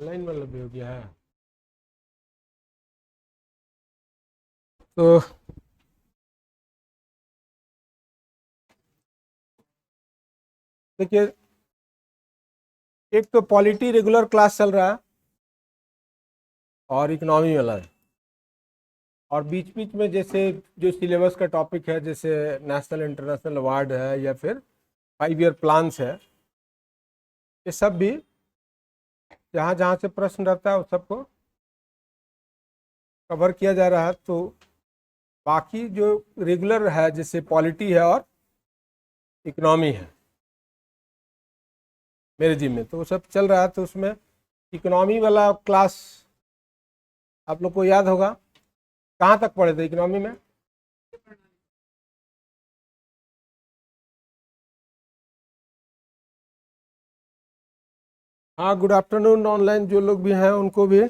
Line मतलब भी हो गया है। तो देखिए, एक तो पॉलिटी रेगुलर क्लास चल रहा है और इकोनॉमी वाला है। और बीच बीच में जैसे जो सिलेबस का टॉपिक है, जैसे नेशनल इंटरनेशनल अवार्ड है या फिर 5 ईयर प्लान्स है, ये सब भी जहाँ जहाँ से प्रश्न रहता है उस सबको कवर किया जा रहा है। तो बाकी जो रेगुलर है जैसे पॉलिटी है और इकोनॉमी है मेरे जिम में, तो वो सब चल रहा है। तो उसमें इकोनॉमी वाला क्लास आप लोग को याद होगा, कहाँ तक पढ़े थे इकोनॉमी में? हाँ, गुड आफ्टरनून ऑनलाइन जो लोग भी हैं उनको भी।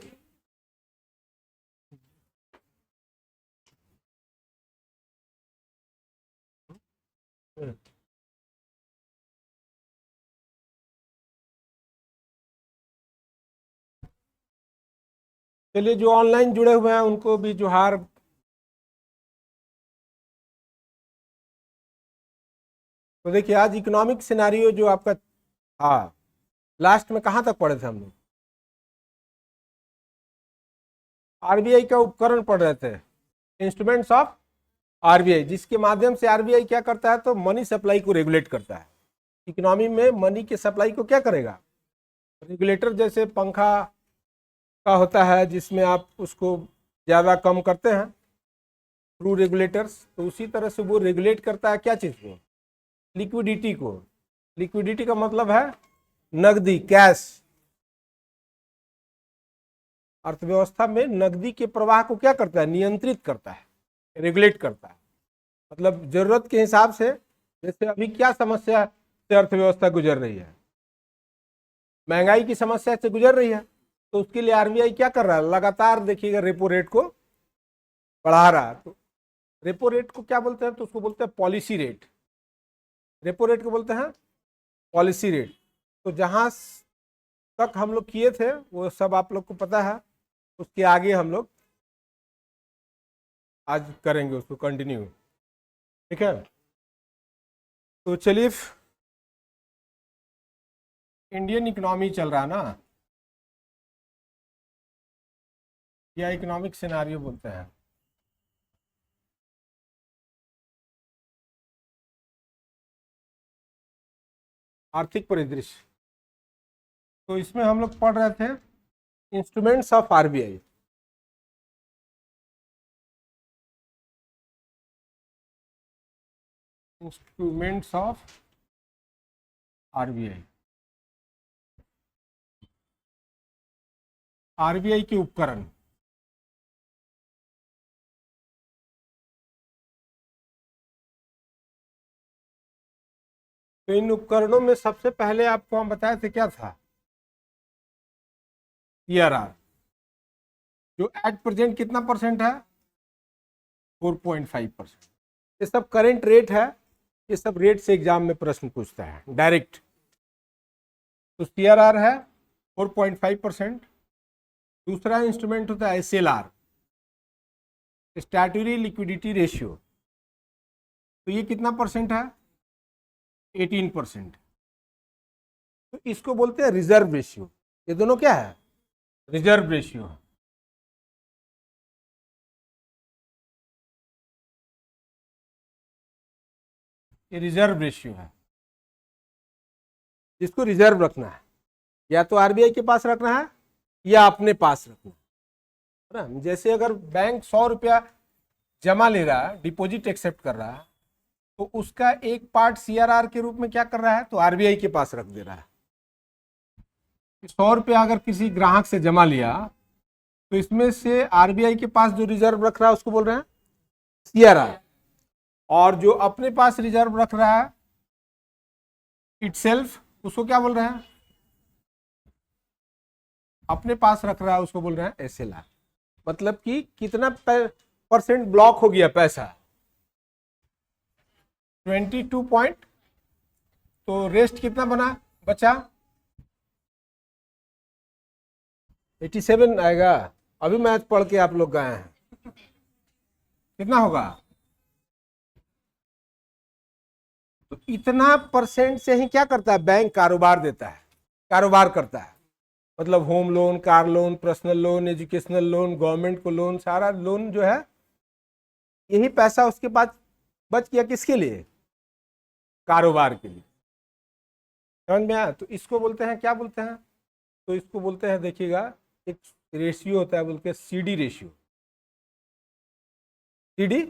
चलिए, जो ऑनलाइन जुड़े हुए हैं उनको भी जोहार। तो देखिए, आज इकोनॉमिक सिनारियो जो आपका था, लास्ट में कहाँ तक पढ़े थे हम लोग? आरबीआई का उपकरण पढ़ रहे थे, इंस्ट्रूमेंट्स ऑफ आरबीआई, जिसके माध्यम से आरबीआई क्या करता है, तो मनी सप्लाई को रेगुलेट करता है। इकोनॉमी में मनी के सप्लाई को क्या करेगा? रेगुलेटर, जैसे पंखा का होता है जिसमें आप उसको ज़्यादा कम करते हैं थ्रू रेगुलेटर्स, तो उसी तरह से वो रेगुलेट करता है क्या चीज़ को? लिक्विडिटी को। लिक्विडिटी का मतलब है नकदी, कैश। अर्थव्यवस्था में नकदी के प्रवाह को क्या करता है? नियंत्रित करता है, रेगुलेट करता है। मतलब जरूरत के हिसाब से, जैसे अभी क्या समस्या से अर्थव्यवस्था गुजर रही है? महंगाई की समस्या से गुजर रही है। तो उसके लिए आरबीआई क्या कर रहा है? लगातार देखिएगा रेपो रेट को बढ़ा रहा है। तो रेपो रेट को क्या बोलते हैं? तो उसको बोलते हैं पॉलिसी रेट। रेपो रेट को बोलते हैं पॉलिसी रेट। तो जहां तक हम लोग किए थे वो सब आप लोग को पता है, उसके आगे हम लोग आज करेंगे उसको कंटिन्यू। ठीक है, तो चलिए, इंडियन इकोनॉमी चल रहा है ना, या इकोनॉमिक सिनारियो बोलते हैं। आर्थिक परिदृश्य। तो इसमें हम लोग पढ़ रहे थे instruments of RBI. Instruments of RBI, RBI के उपकरण। तो इन उपकरणों में सबसे पहले आपको हम बताए थे क्या था? ईआरआर, जो एट प्रेजेंट कितना परसेंट है? 4.5%। ये सब करेंट रेट है, ये सब रेट से एग्जाम में प्रश्न पूछता है डायरेक्ट। तो सीआरआर है 4.5%। दूसरा इंस्ट्रूमेंट होता है एसएलआर, स्टैट्यूटरी लिक्विडिटी रेशियो। तो ये कितना परसेंट है? 18%। तो इसको बोलते हैं रिजर्व रेशियो। ये दोनों क्या है? Reserve ratio. ये रिजर्व रेशियो है, जिसको रिजर्व रखना है, या तो आरबीआई के पास रखना है या अपने पास रखना है ना। जैसे अगर बैंक 100 रुपया जमा ले रहा है, डिपॉजिट एक्सेप्ट कर रहा है, तो उसका एक पार्ट सीआरआर के रूप में क्या कर रहा है? तो आरबीआई के पास रख दे रहा है। 100 रुपया अगर किसी ग्राहक से जमा लिया, तो इसमें से आरबीआई के पास जो रिजर्व रख रहा है उसको बोल रहे हैं सीआरआर। और जो अपने पास रिजर्व रख रहा है इटसेल्फ, उसको क्या बोल रहे हैं? अपने पास रख रहा है उसको बोल रहे हैं एसएलआर। मतलब कि कितना परसेंट ब्लॉक हो गया पैसा? 22 पॉइंट। तो रेस्ट कितना बना, बचा? 87 आएगा। अभी मैथ पढ़ के आप लोग गए हैं, कितना होगा? तो इतना परसेंट से ही क्या करता है बैंक? कारोबार देता है, कारोबार करता है। मतलब home loan, car loan, personal loan, educational loan, government को लोन, सारा लोन जो है, यही पैसा उसके पास बच गया किसके लिए? कारोबार के लिए। समझ में आया? तो इसको बोलते हैं, क्या बोलते हैं? तो इसको बोलते हैं, देखिएगा, एक रेशियो होता है बोलते हैं CD ratio. CD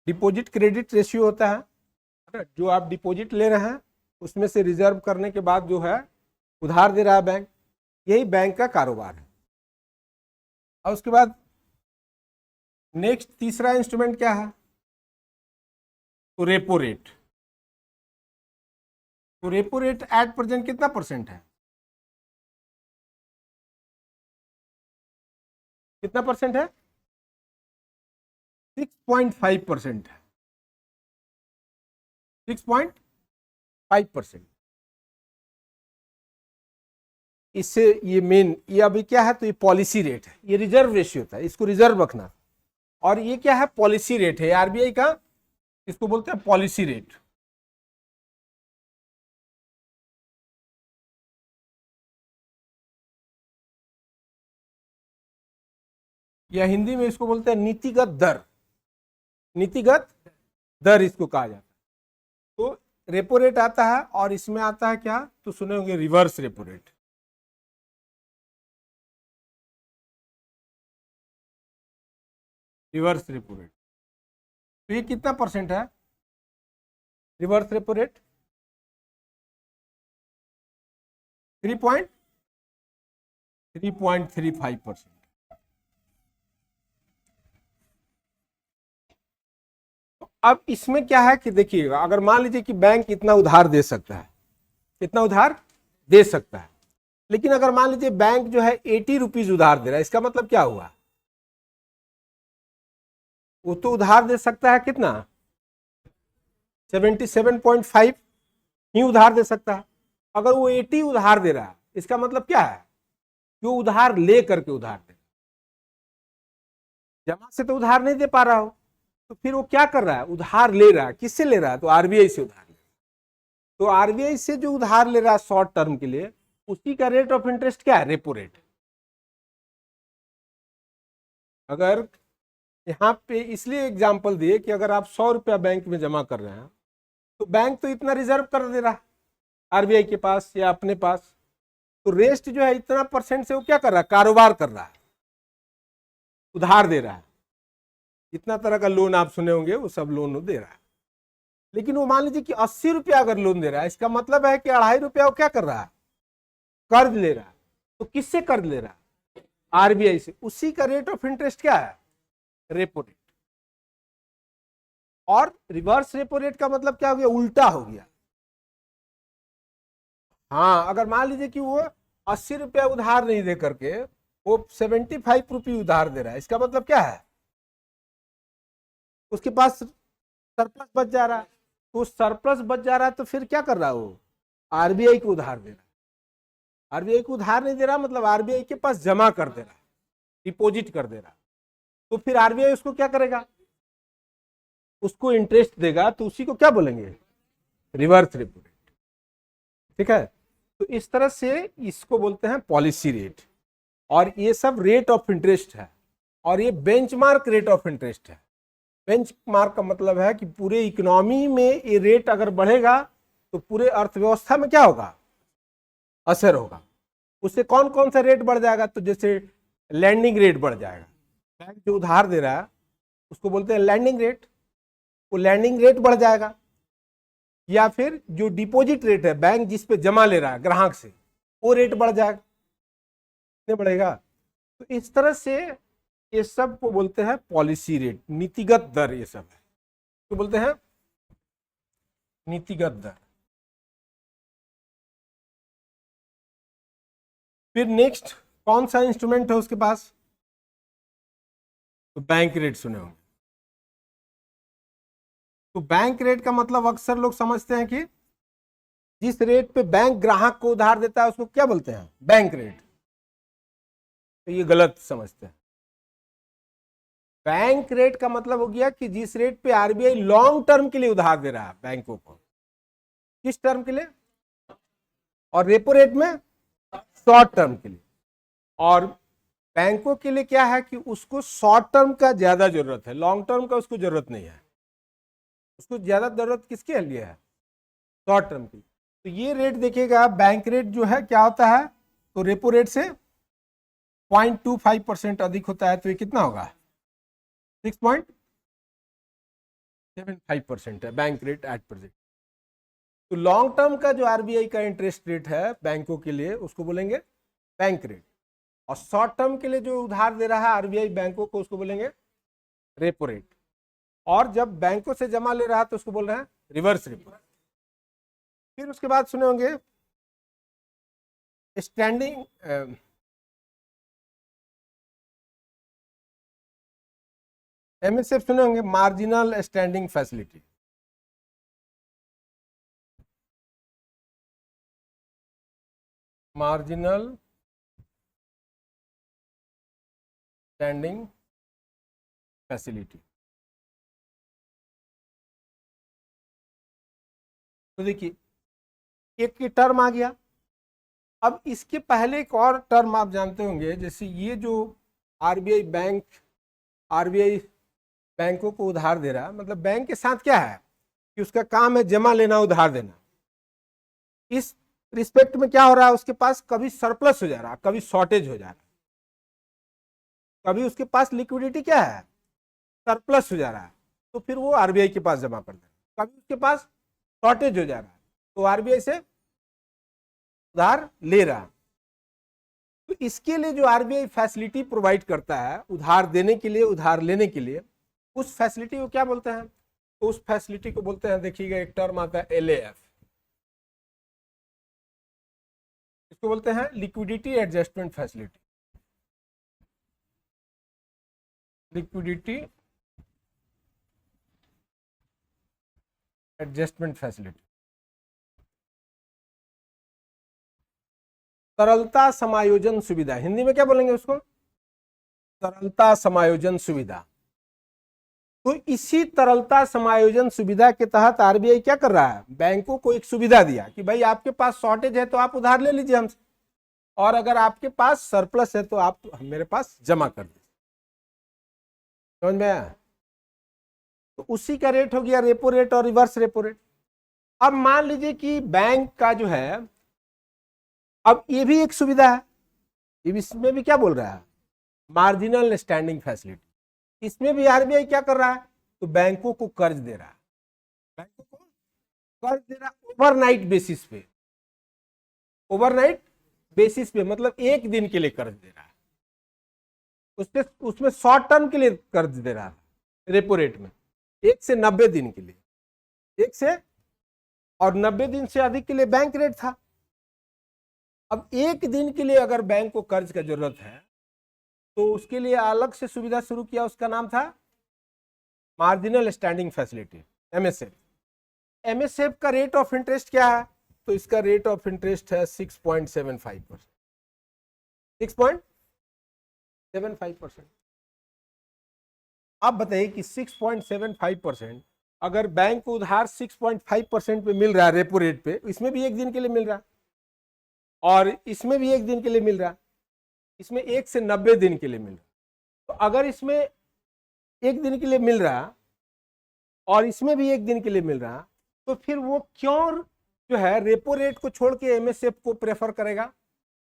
deposit credit ratio होता है। जो आप डिपॉजिट ले रहे हैं उसमें से रिजर्व करने के बाद जो है उधार दे रहा है बैंक, यही बैंक का कारोबार है। और उसके बाद नेक्स्ट तीसरा इंस्ट्रूमेंट क्या है? तो रेपो रेट। तो रेपो रेट एट प्रेजेंट कितना परसेंट है? कितना परसेंट है? 6.5% है। 6.5%। इससे ये मेन, ये अभी क्या है? तो ये पॉलिसी रेट है, ये रिजर्व रेशियो होता है, इसको रिजर्व रखना। और ये क्या है? पॉलिसी रेट है आरबीआई का, इसको बोलते हैं पॉलिसी रेट। या हिंदी में इसको बोलते हैं नीतिगत दर। नीतिगत दर इसको कहा जाता है। तो रेपो रेट आता है, और इसमें आता है क्या? तो सुने होंगे reverse repo rate. Reverse repo rate, तो ये कितना परसेंट है रिवर्स रेपो रेट? 3.35%। तो अब इसमें क्या है कि देखिएगा, अगर मान लीजिए कि बैंक इतना उधार दे सकता है, कितना उधार दे सकता है, लेकिन अगर मान लीजिए बैंक जो है 80 रुपीज उधार दे रहा है, इसका मतलब क्या हुआ? वो तो उधार दे सकता है कितना? 77.5 ही उधार दे सकता है। अगर वो 80 उधार दे रहा है, इसका मतलब क्या है? जो उधार ले करके उधार दे, जमा से तो उधार नहीं दे पा रहा हो, तो फिर वो क्या कर रहा है? उधार ले रहा है। किससे ले रहा है? तो आरबीआई से उधार ले रहा है। तो आरबीआई से जो उधार ले रहा है शॉर्ट टर्म के लिए, उसी का रेट ऑफ इंटरेस्ट क्या है? Repo rate. अगर यहाँ पे इसलिए एग्जाम्पल दिए कि अगर आप 100 रुपया बैंक में जमा कर रहे हैं, तो बैंक तो इतना रिजर्व कर दे रहा है आरबीआई के पास या अपने पास, तो रेस्ट जो है इतना परसेंट से वो क्या कर रहा है? कारोबार कर रहा है, उधार दे रहा है। जितना तरह का लोन आप सुने होंगे वो सब लोन वो दे रहा है। लेकिन वो मान लीजिए कि 80 रुपया अगर लोन दे रहा है, इसका मतलब है कि 2.5 रुपया वो क्या कर रहा है? कर्ज ले रहा है। तो किससे कर्ज ले रहा है? आरबीआई से। उसी का रेट ऑफ इंटरेस्ट क्या है? Repo rate. और रिवर्स रेपो रेट का मतलब क्या हो गया? उल्टा हो गया। हाँ, अगर मान लीजिए कि वो 80 रुपया उधार नहीं दे करके वो 75 रुपये उधार दे रहा है, इसका मतलब क्या है? उसके पास सरप्लस बच जा रहा है। तो सरप्लस बच जा रहा है, तो फिर क्या कर रहा है? वो आरबीआई को उधार दे रहा है। आरबीआई को उधार नहीं दे रहा, मतलब आरबीआई के पास जमा कर दे रहा है, डिपॉजिट कर दे रहा है। तो फिर आरबीआई उसको क्या करेगा? उसको इंटरेस्ट देगा। तो उसी को क्या बोलेंगे? Reverse repo rate. ठीक है? तो इस तरह से इसको बोलते हैं पॉलिसी रेट। और ये सब रेट ऑफ इंटरेस्ट है, और ये बेंचमार्क रेट ऑफ इंटरेस्ट है। बेंचमार्क का मतलब है कि पूरे इकोनॉमी में ये रेट अगर बढ़ेगा तो पूरे अर्थव्यवस्था में क्या होगा? असर होगा। उससे कौन कौन सा रेट बढ़ जाएगा? तो जैसे लैंडिंग रेट बढ़ जाएगा। बैंक जो उधार दे रहा है उसको बोलते हैं लैंडिंग रेट, वो लैंडिंग रेट बढ़ जाएगा। या फिर जो डिपॉजिट रेट है, बैंक जिस पे जमा ले रहा है ग्राहक से, वो रेट बढ़ जाएगा। कितने बढ़ेगा? तो इस तरह से ये सब को बोलते हैं पॉलिसी रेट, नीतिगत दर। ये सब है तो बोलते हैं नीतिगत दर। फिर नेक्स्ट कौन सा इंस्ट्रूमेंट है उसके पास? तो बैंक रेट सुने होंगे। तो बैंक रेट का मतलब अक्सर लोग समझते हैं कि जिस रेट पे बैंक ग्राहक को उधार देता है उसको क्या बोलते हैं? Bank rate. तो ये गलत समझते हैं। बैंक रेट का मतलब हो गया कि जिस रेट पे आरबीआई लॉन्ग टर्म के लिए उधार दे रहा है बैंकों को, किस टर्म के लिए, और रेपो रेट में शॉर्ट टर्म के लिए। और बैंकों के लिए क्या है कि उसको शॉर्ट टर्म का ज्यादा जरूरत है, लॉन्ग टर्म का उसको जरूरत नहीं है। उसको ज्यादा जरूरत किसके लिए है, शॉर्ट टर्म की। तो ये रेट देखिएगा, बैंक रेट जो है क्या होता है, तो रेपो रेट से 0.25% अधिक होता है, तो ये कितना होगा 6.75% है बैंक रेट एट प्रेजेंट। तो लॉन्ग टर्म का जो आरबीआई का इंटरेस्ट रेट है बैंकों के लिए उसको बोलेंगे बैंक रेट, और शॉर्ट टर्म के लिए जो उधार दे रहा है आरबीआई बैंकों को उसको बोलेंगे रेपो रेट। और जब बैंकों से जमा ले रहा है तो उसको बोल रहे हैं रिवर्स रेपो। फिर उसके बाद सुने होंगे स्टैंडिंग एमएसएफ, सुने होंगे marginal standing facility. Marginal standing facility. तो देखिए एक की टर्म आ गया। अब इसके पहले एक और टर्म आप जानते होंगे, जैसे ये जो आरबीआई बैंकों को उधार दे रहा है, मतलब बैंक के साथ क्या है कि उसका काम है जमा लेना उधार देना। इस रिस्पेक्ट में क्या हो रहा है, उसके पास कभी सरप्लस हो जा रहा है, कभी शॉर्टेज हो जा रहा है, कभी उसके पास लिक्विडिटी क्या है सरप्लस हो जा रहा है, तो फिर वो आरबीआई के पास जमा कर दे रहा है। कभी उसके पास शॉर्टेज हो जा रहा है तो आरबीआई से उधार ले रहा है। तो इसके लिए जो आरबीआई फैसिलिटी प्रोवाइड करता है उधार देने के लिए उधार लेने के लिए, उस फैसिलिटी को क्या बोलते हैं, तो उस फैसिलिटी को बोलते हैं, देखिएगा एक टर्म आता है एलएएफ, इसको बोलते हैं liquidity adjustment facility. Liquidity adjustment facility, तरलता समायोजन सुविधा, हिंदी में क्या बोलेंगे उसको, तरलता समायोजन सुविधा। तो इसी तरलता समायोजन सुविधा के तहत आरबीआई क्या कर रहा है, बैंकों को एक सुविधा दिया कि भाई आपके पास शॉर्टेज है तो आप उधार ले लीजिए हमसे, और अगर आपके पास सरप्लस है तो आप मेरे पास जमा कर दीजिए। समझ में आया। तो उसी का रेट हो गया रेपो रेट और रिवर्स रेपो रेट। अब मान लीजिए कि बैंक का जो है, अब ये भी एक सुविधा है, इसमें भी क्या बोल रहा है मार्जिनल स्टैंडिंग फैसिलिटी। इसमें भी आरबीआई क्या कर रहा है, तो बैंकों को कर्ज दे रहा है, बैंकों को कर्ज दे रहा है ओवरनाइट बेसिस पे, ओवरनाइट बेसिस पे मतलब एक दिन के लिए कर्ज दे रहा है, उसमें शॉर्ट टर्म के लिए कर्ज दे रहा है रेपो रेट में 1 से 90 दिन के लिए, 1 से और 90 दिन से अधिक के लिए बैंक रेट था। अब एक दिन के लिए अगर बैंक को कर्ज का जरूरत है तो उसके लिए अलग से सुविधा शुरू किया, उसका नाम था marginal standing facility, MSF. MSF का रेट ऑफ इंटरेस्ट क्या है, तो इसका रेट ऑफ इंटरेस्ट है 6.75%, 6.75%। आप बताइए कि 6.75% अगर बैंक को उधार 6.5% पे मिल रहा है रेपो रेट पे, इसमें भी एक दिन के लिए मिल रहा है और इसमें भी एक दिन के लिए मिल रहा है, इसमें 1 से 90 दिन के लिए मिल रहा है। तो अगर इसमें एक दिन के लिए मिल रहा और इसमें भी एक दिन के लिए मिल रहा, तो फिर वो क्यों जो है रेपो रेट को छोड़ के एमएसएफ को प्रेफर करेगा,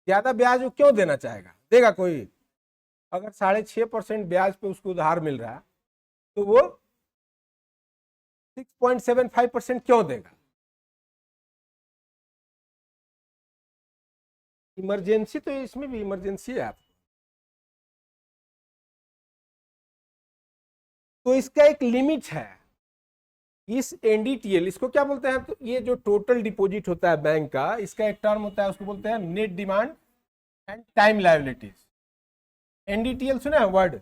ज्यादा ब्याज वो क्यों देना चाहेगा, देगा कोई? अगर 6.5% ब्याज पे उसको उधार मिल रहा है तो वो 6.75% क्यों देगा? इमरजेंसी, तो इसमें भी इमरजेंसी है आपको, तो इसका एक लिमिट है। इस एनडीटीएल, इसको क्या बोलते हैं, तो ये जो टोटल डिपॉजिट होता है बैंक का, इसका एक टर्म होता है, उसको बोलते हैं net demand and time liabilities. NDTL सुना है वर्ड,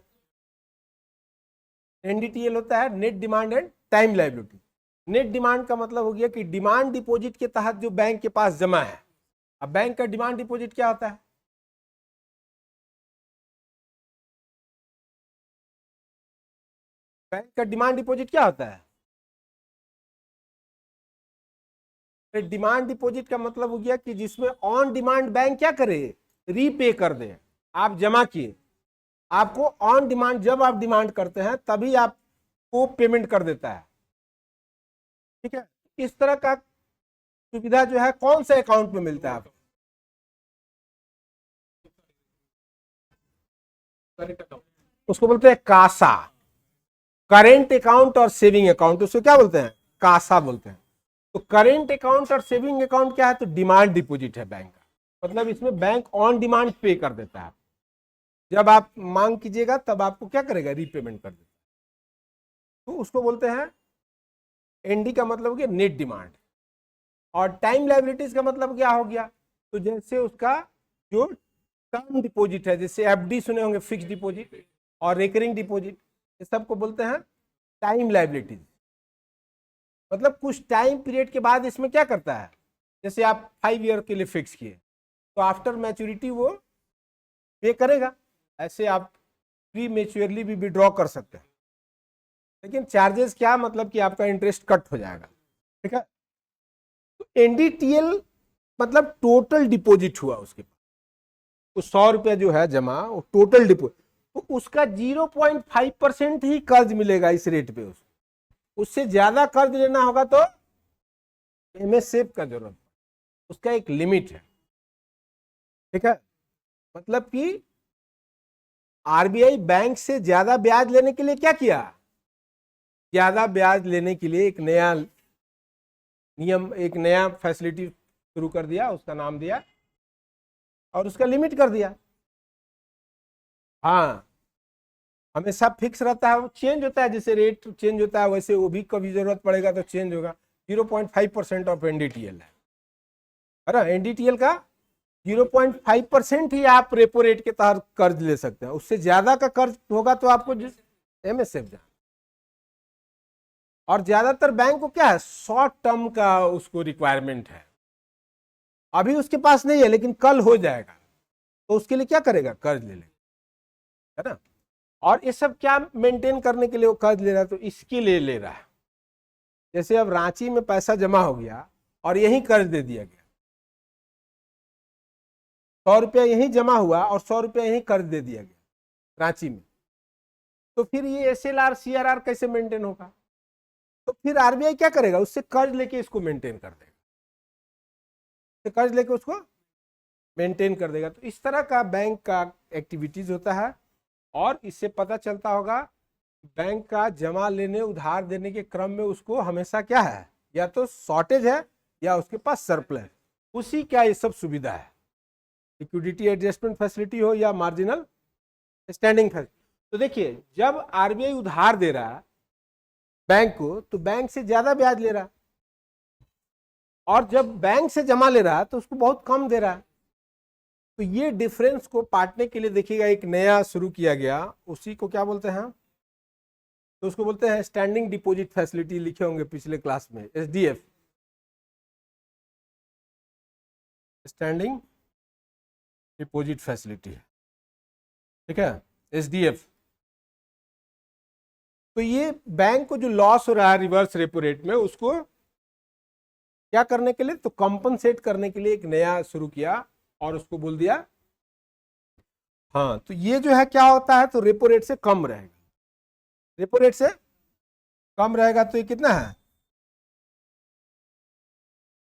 एनडीटीएल होता है net demand and time liability. Net demand का मतलब हो गया कि डिमांड डिपॉजिट के तहत जो बैंक के पास जमा है। अब बैंक का डिमांड डिपॉजिट क्या होता है, बैंक का डिमांड डिपॉजिट क्या होता है? डिमांड डिपॉजिट का मतलब हो गया कि जिसमें ऑन डिमांड बैंक क्या करे, रीपे कर दे। आप जमा किए, आपको ऑन डिमांड, जब आप डिमांड करते हैं तभी आपको पेमेंट कर देता है। ठीक है, इस तरह का सुविधा जो है कौन से अकाउंट में मिलता है आपको? उसको बोलते हैं कासा। करेंट अकाउंट और सेविंग अकाउंट, उसको क्या बोलते हैं? कासा बोलते हैं। तो करेंट अकाउंट और सेविंग अकाउंट क्या है? तो डिमांड डिपॉजिट है बैंक का। मतलब इसमें बैंक ऑन डिमांड पे कर देता है। जब आप मांग कीजिएगा तब आपको क्या करेगा, रीपेमेंट कर देगा। तो उसको बोलते हैं एनडी का मतलब हो गया नेट डिमांड। और टाइम लायबिलिटीज का मतलब क्या हो गया? तो जैसे उसका जो टर्म डिपॉजिट है, जैसे एफडी सुने होंगे, फिक्स डिपॉजिट और रिकरिंग डिपॉजिट, ये सबको बोलते हैं टाइम लायबिलिटीज। मतलब कुछ टाइम पीरियड के बाद इसमें क्या करता है, जैसे आप 5 ईयर के लिए फिक्स किए तो आफ्टर मैच्योरिटी वो पे करेगा। ऐसे आप प्री मेच्योरली भी विड्रॉ कर सकते हैं, लेकिन चार्जेस क्या, मतलब कि आपका इंटरेस्ट कट हो जाएगा। ठीक है, तो एनडीटीएल मतलब टोटल डिपॉजिट हुआ उसके पास, तो 100 रुपया जो है जमा, वो टोटल डिपॉजिट, तो उसका 0.5% ही कर्ज मिलेगा इस रेट पे। उससे ज्यादा कर्ज लेना होगा तो एमएसएफ का जरूरत, उसका एक लिमिट है। ठीक है, मतलब कि आरबीआई बैंक से ज्यादा ब्याज लेने के लिए क्या किया, ज्यादा ब्याज लेने के लिए एक नया नियम, एक नया फैसिलिटी शुरू कर दिया, उसका नाम दिया और उसका लिमिट कर दिया। हाँ, हमेशा फिक्स रहता है, वो चेंज होता है, जैसे रेट चेंज होता है वैसे वो भी कभी जरूरत पड़ेगा तो चेंज होगा। 0.5% ऑफ एनडीटीएल है ना, एनडीटीएल का 0.5% ही आप रेपो रेट के तहत कर्ज ले सकते हैं। उससे ज्यादा का कर्ज होगा तो आपको एमएसएफ जाना। और ज्यादातर बैंक को क्या है, शॉर्ट टर्म का उसको रिक्वायरमेंट है, अभी उसके पास नहीं है लेकिन कल हो जाएगा, तो उसके लिए क्या करेगा, कर्ज ले लेगा, है ना। और ये सब क्या मेंटेन करने के लिए वो कर्ज ले रहा है, तो इसके लिए ले रहा है। जैसे अब रांची में पैसा जमा हो गया और यही कर्ज दे दिया गया, 100 रुपया यही जमा हुआ और 100 रुपया यही कर्ज दे दिया गया रांची में, तो फिर ये एसएलआर सीआरआर कैसे मेंटेन होगा? तो फिर आरबीआई क्या करेगा, उससे कर्ज लेके इसको मेंटेन कर देगा, कर्ज लेके उसको मेंटेन कर देगा। तो इस तरह का बैंक का एक्टिविटीज होता है। और इससे पता चलता होगा बैंक का जमा लेने उधार देने के क्रम में उसको हमेशा क्या है, या तो शॉर्टेज है या उसके पास सरप्लस, उसी का ये सब सुविधा है। लिक्विडिटी एडजस्टमेंट फैसिलिटी हो या मार्जिनल स्टैंडिंग फैसिलिटी। तो देखिए, जब आरबीआई उधार दे रहा है बैंक को तो बैंक से ज्यादा ब्याज ले रहा है, और जब बैंक से जमा ले रहा है तो उसको बहुत कम दे रहा है। तो ये डिफरेंस को पाटने के लिए देखिएगा एक नया शुरू किया गया, उसी को क्या बोलते हैं, तो उसको बोलते हैं स्टैंडिंग डिपॉजिट फैसिलिटी। लिखे होंगे पिछले क्लास में, एसडीएफ, स्टैंडिंग डिपॉजिट फैसिलिटी, ठीक है, एसडीएफ। तो ये बैंक को जो लॉस हो रहा है रिवर्स रेपो रेट में, उसको क्या करने के लिए, तो कंपनसेट करने के लिए एक नया शुरू किया और उसको बोल दिया, हाँ, तो ये जो है क्या होता है, तो रेपो रेट से कम रहेगा, रेपो रेट से कम रहेगा। तो ये कितना है,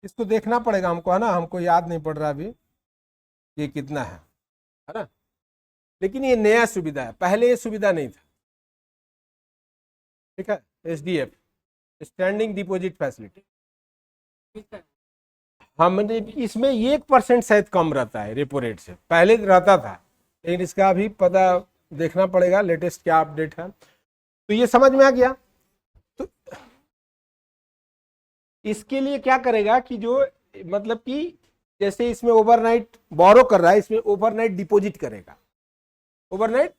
इसको देखना पड़ेगा हमको, है ना, हमको याद नहीं पड़ रहा अभी ये कितना है ना। लेकिन ये नया सुविधा है, पहले ये सुविधा नहीं था। ठीक है, एसडीएफ, स्टैंडिंग डिपॉजिट फैसिलिटी। हाँ, मतलब इसमें 1% शायद कम रहता है रेपो रेट से, पहले रहता था, लेकिन इसका अभी पता देखना पड़ेगा लेटेस्ट क्या अपडेट है। तो ये समझ में आ गया। तो इसके लिए क्या करेगा कि जो, मतलब कि जैसे इसमें ओवरनाइट बोरो कर रहा है, इसमें ओवरनाइट डिपॉजिट करेगा, ओवरनाइट,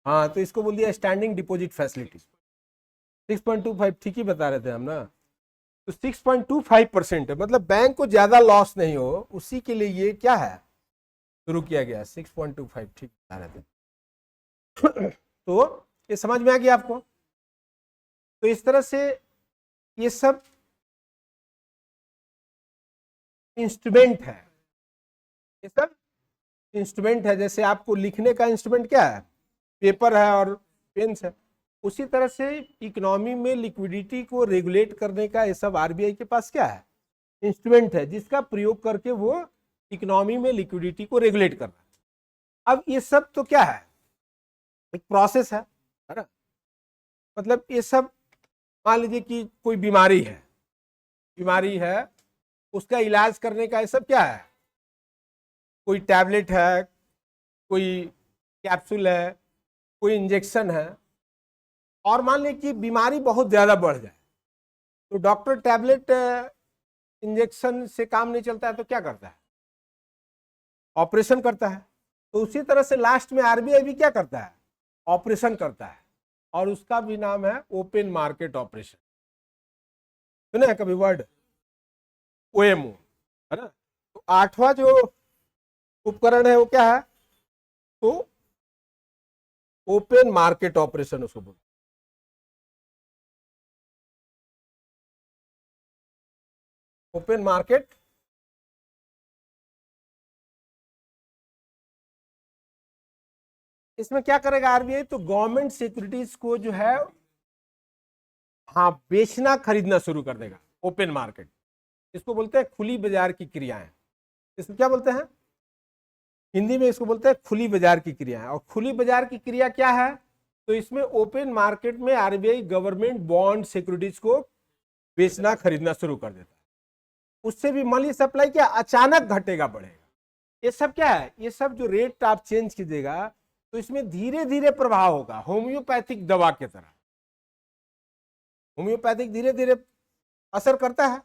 हाँ, तो इसको बोल दिया स्टैंडिंग डिपॉजिट फैसिलिटी। 6.25 ठीक ही बता रहे थे हम ना, तो 6.25% है, मतलब बैंक को ज्यादा लॉस नहीं हो, उसी के लिए ये क्या है शुरू किया गया, 6.25 ठीक बता रहे थे। तो ये समझ में आ गया आपको। तो इस तरह से ये सब इंस्ट्रूमेंट है, ये सब इंस्ट्रूमेंट है। जैसे आपको लिखने का इंस्ट्रूमेंट क्या है, पेपर है और पेन्स है, उसी तरह से इकोनॉमी में लिक्विडिटी को रेगुलेट करने का ये सब आरबीआई के पास क्या है, इंस्ट्रूमेंट है, जिसका प्रयोग करके वो इकोनॉमी में लिक्विडिटी को रेगुलेट कर रहा है। अब ये सब तो क्या है, एक प्रोसेस है ना। मतलब ये सब, मान लीजिए कि कोई बीमारी है, उसका इलाज करने का ये सब क्या है, कोई टैबलेट है, कोई कैप्सूल है, कोई इंजेक्शन है। और मान लीजिए कि बीमारी बहुत ज़्यादा बढ़ जाए तो डॉक्टर टैबलेट इंजेक्शन से काम नहीं चलता है तो क्या करता है, ऑपरेशन करता है। तो उसी तरह से लास्ट में आरबीआई भी क्या करता है, ऑपरेशन करता है, और उसका भी नाम है ओपन मार्केट ऑपरेशन। सुना है कभी वर्ड ओएमओ, है ना। तो आठवां जो उपकरण है वो क्या है, तो ओपन मार्केट ऑपरेशन उसको बोलते हैं। ओपन मार्केट इसमें क्या करेगा आरबीआई, तो गवर्नमेंट सिक्योरिटीज को जो है हाँ बेचना खरीदना शुरू कर देगा। ओपन मार्केट इसको बोलते हैं खुली बाजार की क्रियाएं। इसको क्या बोलते हैं, हिंदी में इसको बोलते हैं खुली बाजार की क्रियाएं। और खुली बाजार की क्रिया क्या है, तो इसमें ओपन मार्केट में आरबीआई गवर्नमेंट बॉन्ड सिक्योरिटीज को बेचना खरीदना शुरू कर देता है। उससे भी मनी सप्लाई क्या अचानक घटेगा बढ़ेगा। ये सब क्या है, ये सब जो रेट आप चेंज कीजिएगा तो इसमें धीरे धीरे प्रभाव होगा, होम्योपैथिक दवा की तरह। होम्योपैथिक धीरे धीरे असर करता है।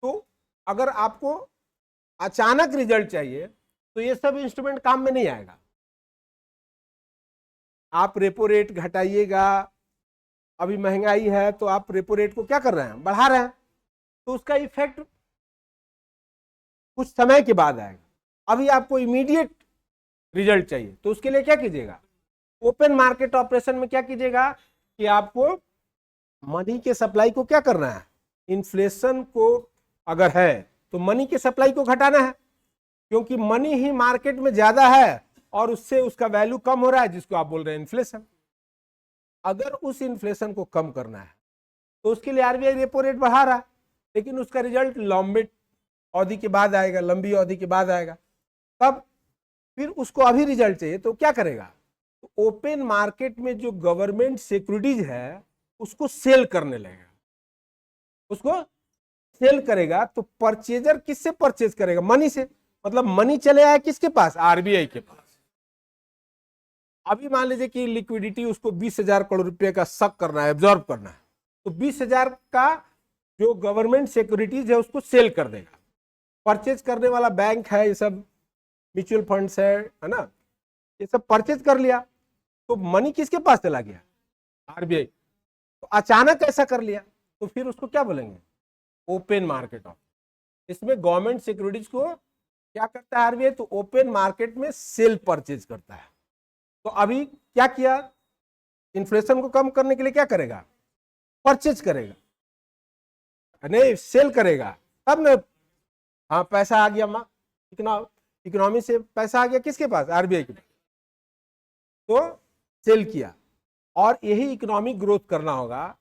तो अगर आपको अचानक रिजल्ट चाहिए तो ये सब इंस्ट्रूमेंट काम में नहीं आएगा। आप रेपो रेट घटाइएगा, अभी महंगाई है तो आप रेपो रेट को क्या कर रहे हैं, बढ़ा रहे हैं, तो उसका इफेक्ट कुछ समय के बाद आएगा। अभी आपको इमीडिएट रिजल्ट चाहिए तो उसके लिए क्या कीजिएगा, ओपन मार्केट ऑपरेशन में क्या कीजिएगा कि आपको मनी के सप्लाई को क्या करना है, इन्फ्लेशन को अगर है तो मनी के सप्लाई को घटाना है, क्योंकि मनी ही मार्केट में ज्यादा है और उससे उसका वैल्यू कम हो रहा है, जिसको आप बोल रहे हैं इन्फ्लेशन। अगर उस इन्फ्लेशन को कम करना है तो उसके लिए आरबीआई रेपो रेट बढ़ा रहा है, लेकिन उसका रिजल्ट लंबे अवधि के बाद आएगा, लंबी अवधि के बाद आएगा। तब फिर उसको अभी रिजल्ट चाहिए तो क्या करेगा, तो ओपन मार्केट में जो गवर्नमेंट सिक्योरिटीज है उसको सेल करने लगेगा, उसको सेल करेगा। तो परचेजर किससे परचेज करेगा, मनी से। मतलब मनी चले आए किसके पास, आरबीआई के पास। अभी मान लीजिए कि लिक्विडिटी उसको 20,000 करोड़ रुपए का शक करना है, एब्जॉर्ब करना है, तो 20,000 का जो गवर्नमेंट सिक्योरिटीज है उसको सेल कर देगा। परचेज करने वाला बैंक है, ये सब म्यूचुअल फंड्स है ना, ये सब परचेज कर लिया तो मनी किसके पास चला गया, आरबीआई। तो अचानक ऐसा कर लिया तो फिर उसको क्या बोलेंगे, ओपन मार्केट ऑफ। इसमें गवर्नमेंट सिक्योरिटीज को क्या करता है आरबीआई, तो ओपन मार्केट में सेल परचेज करता है। तो अभी क्या किया, इन्फ्लेशन को कम करने के लिए क्या करेगा, परचेज करेगा, नहीं सेल करेगा, तब ना हाँ पैसा आ गया, इकोनॉमी से पैसा आ गया किसके पास, आरबीआई के पास, तो सेल किया। और यही इकोनॉमिक ग्रोथ करना होगा,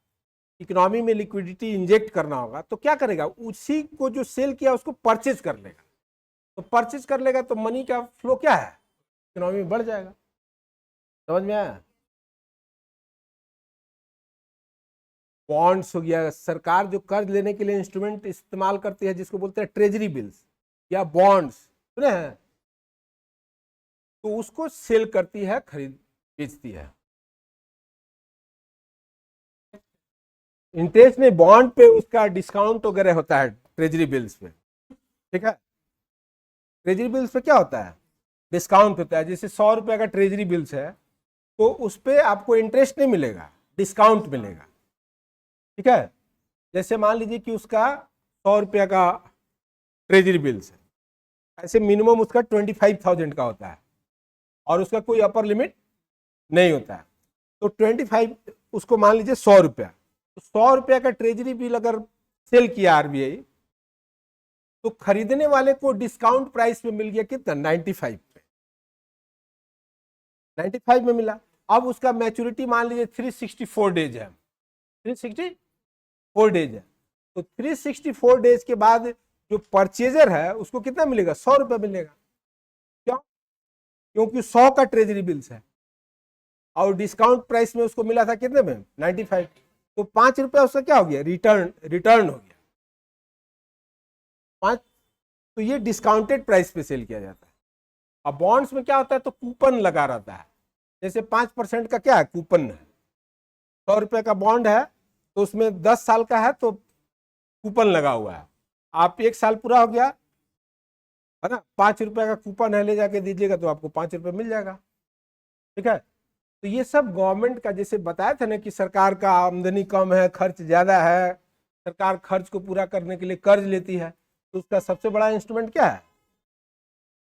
इकोनॉमी में लिक्विडिटी इंजेक्ट करना होगा, तो क्या करेगा, उसी को जो सेल किया उसको परचेज कर लेगा। तो परचेज कर लेगा तो मनी का फ्लो क्या है, इकोनॉमी में बढ़ जाएगा। समझ में आया। बॉन्ड्स हो गया, सरकार जो कर्ज लेने के लिए इंस्ट्रूमेंट इस्तेमाल करती है जिसको बोलते हैं ट्रेजरी बिल्स या बॉन्ड्स, सुने हैं, तो उसको सेल करती है, खरीद बेचती है। इंटरेस्ट में बॉन्ड पे उसका डिस्काउंट वगैरह होता है ट्रेजरी बिल्स पे, ठीक है। ट्रेजरी बिल्स पे क्या होता है, डिस्काउंट होता है। जैसे 100 रुपए का ट्रेजरी बिल्स है तो उस पर आपको इंटरेस्ट नहीं मिलेगा, डिस्काउंट मिलेगा, ठीक है। जैसे मान लीजिए कि उसका 100 रुपया का ट्रेजरी बिल्स है, ऐसे मिनिमम उसका 25,000 का होता है और उसका कोई अपर लिमिट नहीं होता है। तो 25 उसको मान लीजिए 100 रुपया, तो 100 रुपया का ट्रेजरी बिल अगर सेल किया आरबीआई, तो खरीदने वाले को डिस्काउंट प्राइस में मिल गया कितना, 95 पे, 95 में मिला। अब उसका मैच्योरिटी मान लीजिए 364 डेज है, 364 डेज है, तो 364 डेज के बाद जो परचेजर है उसको कितना मिलेगा, 100 रुपया मिलेगा। क्यों? क्योंकि 100 का ट्रेजरी बिल्स है और डिस्काउंट प्राइस में उसको मिला था कितने में, 95। तो 5 रुपया उसका क्या हो गया, रिटर्न हो गया 5। तो ये डिस्काउंटेड प्राइस पे सेल किया जाता है। अब बॉन्ड्स में क्या होता है, तो कूपन लगा रहता है, जैसे 5% का क्या है, कूपन है। 100 रुपये का बॉन्ड है तो उसमें 10 साल का है तो कूपन लगा हुआ है। आप 1 साल पूरा हो गया है ना, 5 रुपये का कूपन है, ले जाके दीजिएगा तो आपको 5 रुपये मिल जाएगा। ठीक है। तो ये सब गवर्नमेंट का, जैसे बताया था ना कि सरकार का आमदनी कम है, खर्च ज्यादा है, सरकार खर्च को पूरा करने के लिए कर्ज लेती है, तो उसका सबसे बड़ा इंस्ट्रूमेंट क्या है,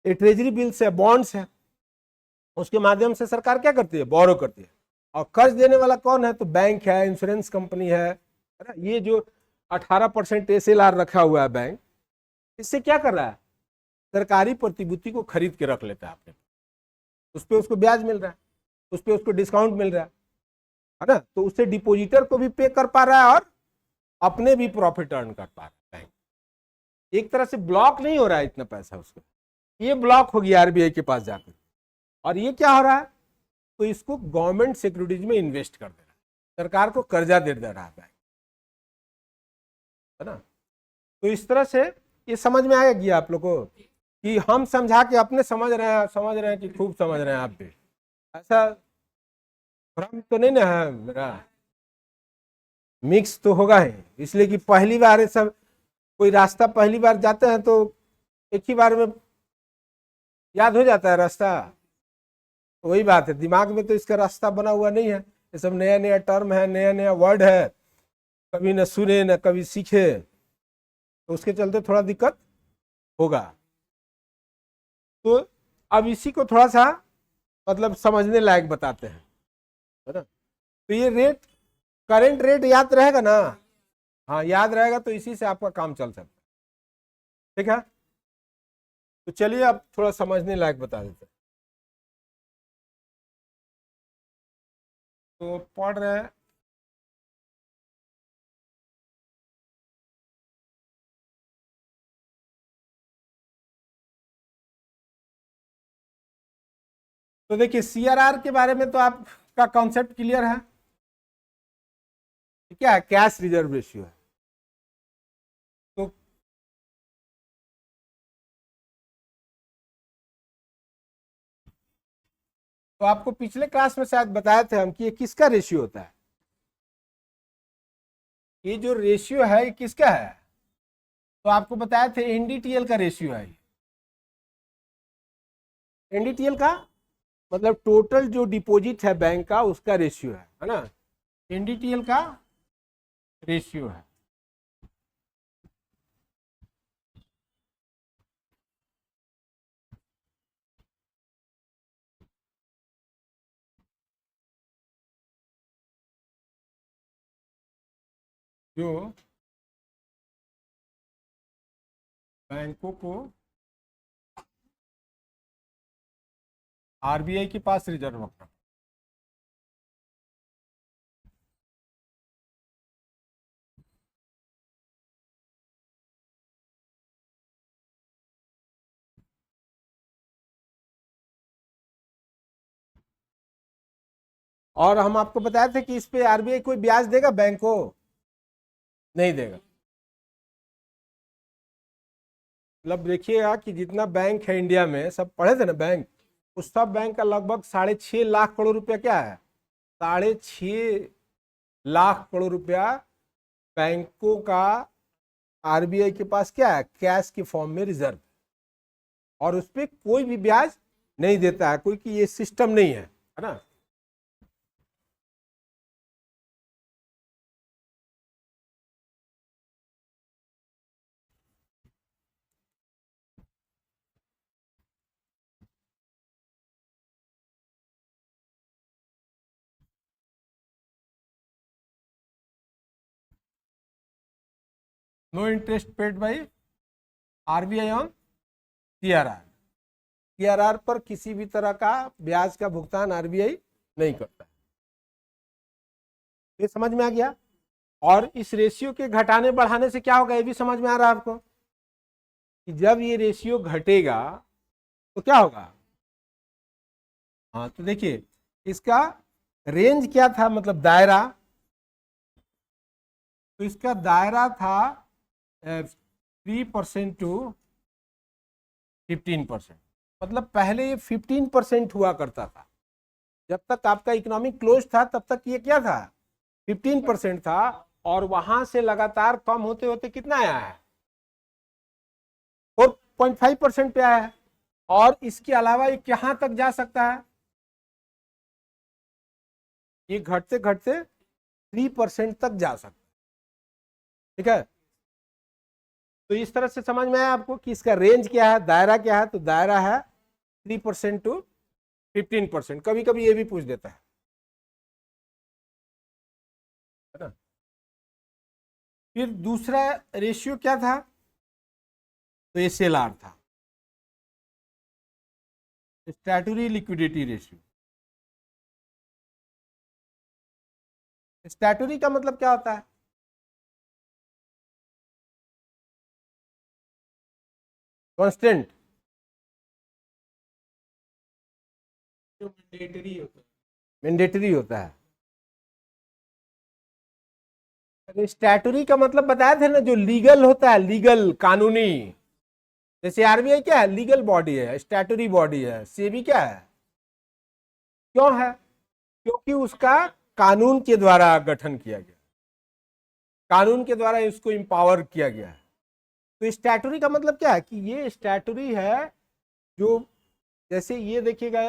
ये ट्रेजरी बिल्स है, बॉन्ड्स है। उसके माध्यम से सरकार क्या करती है, बोरो करती है। और कर्ज देने वाला कौन है, तो बैंक है, इंश्योरेंस कंपनी है ना। ये जो 18% SLR रखा हुआ है बैंक, इससे क्या कर रहा है, सरकारी प्रतिभूति को खरीद के रख लेता है अपने, उस पर उसको ब्याज मिल रहा है, उस पर उसको डिस्काउंट मिल रहा है ना। तो उससे डिपोजिटर को भी पे कर पा रहा है और अपने भी प्रॉफिट अर्न कर पा रहा है। एक तरह से ब्लॉक नहीं हो रहा है इतना पैसा उसका, ये ब्लॉक हो गया आरबीआई के पास जाकर। और ये क्या हो रहा है, तो इसको गवर्नमेंट सिक्योरिटीज में इन्वेस्ट कर दे रहा है, सरकार को कर्जा दे रहा है ना। तो इस तरह से ये समझ में आएगी आप लोगों को कि हम समझा के अपने समझ रहे हैं कि खूब समझ रहे हैं आप भी, ऐसा भ्रम तो नहीं ना है मेरा, मिक्स तो होगा ही। इसलिए कि पहली बार ये सब, कोई रास्ता पहली बार जाते हैं तो एक ही बार में याद हो जाता है रास्ता, तो वही बात है, दिमाग में तो इसका रास्ता बना हुआ नहीं है। ये सब नया नया टर्म है, नया नया वर्ड है, कभी न सुने न कभी सीखे, तो उसके चलते थोड़ा दिक्कत होगा। तो अब इसी को थोड़ा सा मतलब समझने लायक बताते हैं, है ना। तो ये रेट, करेंट रेट याद रहेगा ना, हाँ याद रहेगा, तो इसी से आपका काम चल सकता है। ठीक है। तो चलिए अब थोड़ा समझने लायक बता देते हैं। तो पढ़ रहे हैं, तो देखिए सीआरआर के बारे में तो आपका कॉन्सेप्ट क्लियर है, क्या है, कैश रिजर्व रेशियो है। तो तो आपको पिछले क्लास में शायद बताए थे हम कि ये किसका रेशियो होता है, ये जो रेशियो है ये किसका है, तो आपको बताए थे एनडीटीएल का रेशियो है। एनडीटीएल का मतलब टोटल जो डिपॉजिट है बैंक का उसका रेशियो है ना, एनडीटीएल का रेशियो है। जो बैंकों को आरबीआई के पास रिजर्व रखना, और हम आपको बताए थे कि इस पे आरबीआई कोई ब्याज देगा बैंक को, नहीं देगा। मतलब देखिएगा कि जितना बैंक है इंडिया में, सब पढ़े थे ना बैंक, उस सब बैंक का लगभग 6.5 लाख करोड़ रुपया क्या है, 6.5 लाख करोड़ रुपया बैंकों का आरबीआई के पास क्या है, कैश के फॉर्म में रिजर्व, और उस पर कोई भी ब्याज नहीं देता है कोई, कि ये सिस्टम नहीं है ना। No interest paid by RBI on CRR. CRR पर किसी भी तरह का ब्याज का भुगतान आरबीआई नहीं करता। ये समझ में आ गया। और इस रेशियो के घटाने बढ़ाने से क्या होगा, ये भी समझ में आ रहा है आपको कि जब ये रेशियो घटेगा तो क्या होगा। हाँ तो देखिए इसका रेंज क्या था, मतलब दायरा, तो इसका दायरा था 3% टू 15%। मतलब पहले ये 15% हुआ करता था, जब तक आपका इकोनॉमिक क्लोज था तब तक ये क्या था 15% था, और वहां से लगातार कम होते होते कितना आया है 4.5% पे आया है। और इसके अलावा ये कहां तक जा सकता है, ये घटते घटते 3% तक जा सकता है। ठीक है, तो इस तरह से समझ में आया आपको कि इसका रेंज क्या है, दायरा क्या है। तो दायरा है 3% टू 15%। कभी कभी ये भी पूछ देता है ना। फिर दूसरा रेशियो क्या था, तो एसएलआर था, स्टैट्यूटरी लिक्विडिटी रेशियो। स्टैट्यूटरी का मतलब क्या होता है, कांस्टेंट, जो मैंडेटरी होता है। स्टैट्यूटरी का मतलब बताया थे ना, जो लीगल होता है, लीगल कानूनी। जैसे आरबीआई क्या है, लीगल बॉडी है, स्टैट्यूटरी बॉडी है। सेबी क्या है, क्यों है, क्योंकि उसका कानून के द्वारा गठन किया गया, कानून के द्वारा इसको इंपावर किया गया है। तो स्टैट्यूटरी का मतलब क्या है कि ये स्टैट्यूटरी है, जो जैसे ये देखिएगा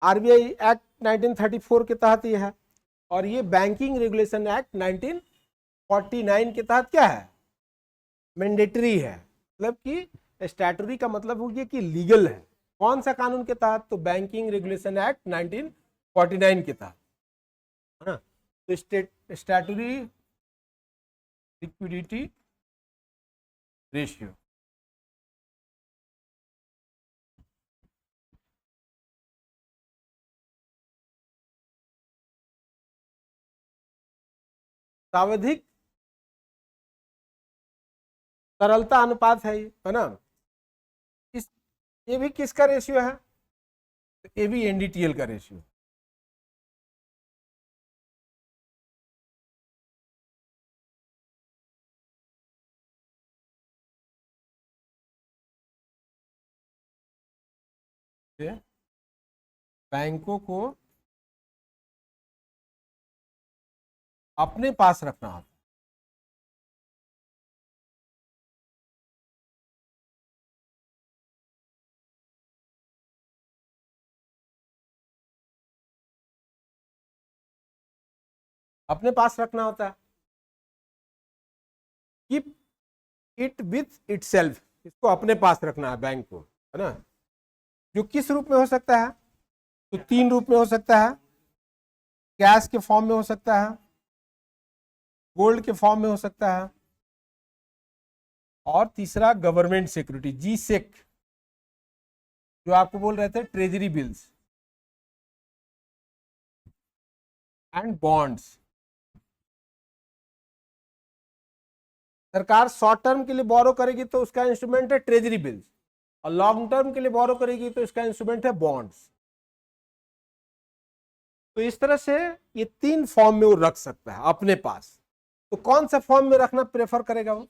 आरबीआई एक्ट 1934 के तहत ये है, और ये बैंकिंग रेगुलेशन एक्ट 1949 के तहत क्या है, मैंडेटरी है। मतलब कि स्टैट्यूटरी का मतलब हो गया कि लीगल है। कौन सा कानून के तहत, तो बैंकिंग रेगुलेशन एक्ट 1949 के तहत, है ना। तो स्टैट्यूटरी लिक्विडिटी रेशियो, सावधिक तरलता अनुपात है ये, है ना। इस ये भी किसका रेशियो है, ये भी एनडीटीएल का रेशियो। बैंकों को अपने पास रखना होता है। अपने पास रखना होता है, कीप इट विथ इटसेल्फ, इसको अपने पास रखना है बैंक को, है ना। जो किस रूप में हो सकता है, तो 3 रूप में हो सकता है। कैश के फॉर्म में हो सकता है, गोल्ड के फॉर्म में हो सकता है, और तीसरा गवर्नमेंट सिक्योरिटी, जी सेक, जो आपको बोल रहे थे ट्रेजरी बिल्स एंड बॉन्ड्स। सरकार शॉर्ट टर्म के लिए बोरो करेगी तो उसका इंस्ट्रूमेंट है ट्रेजरी बिल्स, और लॉन्ग टर्म के लिए बोरो करेगी तो इसका इंस्ट्रूमेंट है बॉन्ड्स। तो इस तरह से ये 3 फॉर्म में वो रख सकता है अपने पास। तो कौन सा फॉर्म में रखना प्रेफर करेगा वो,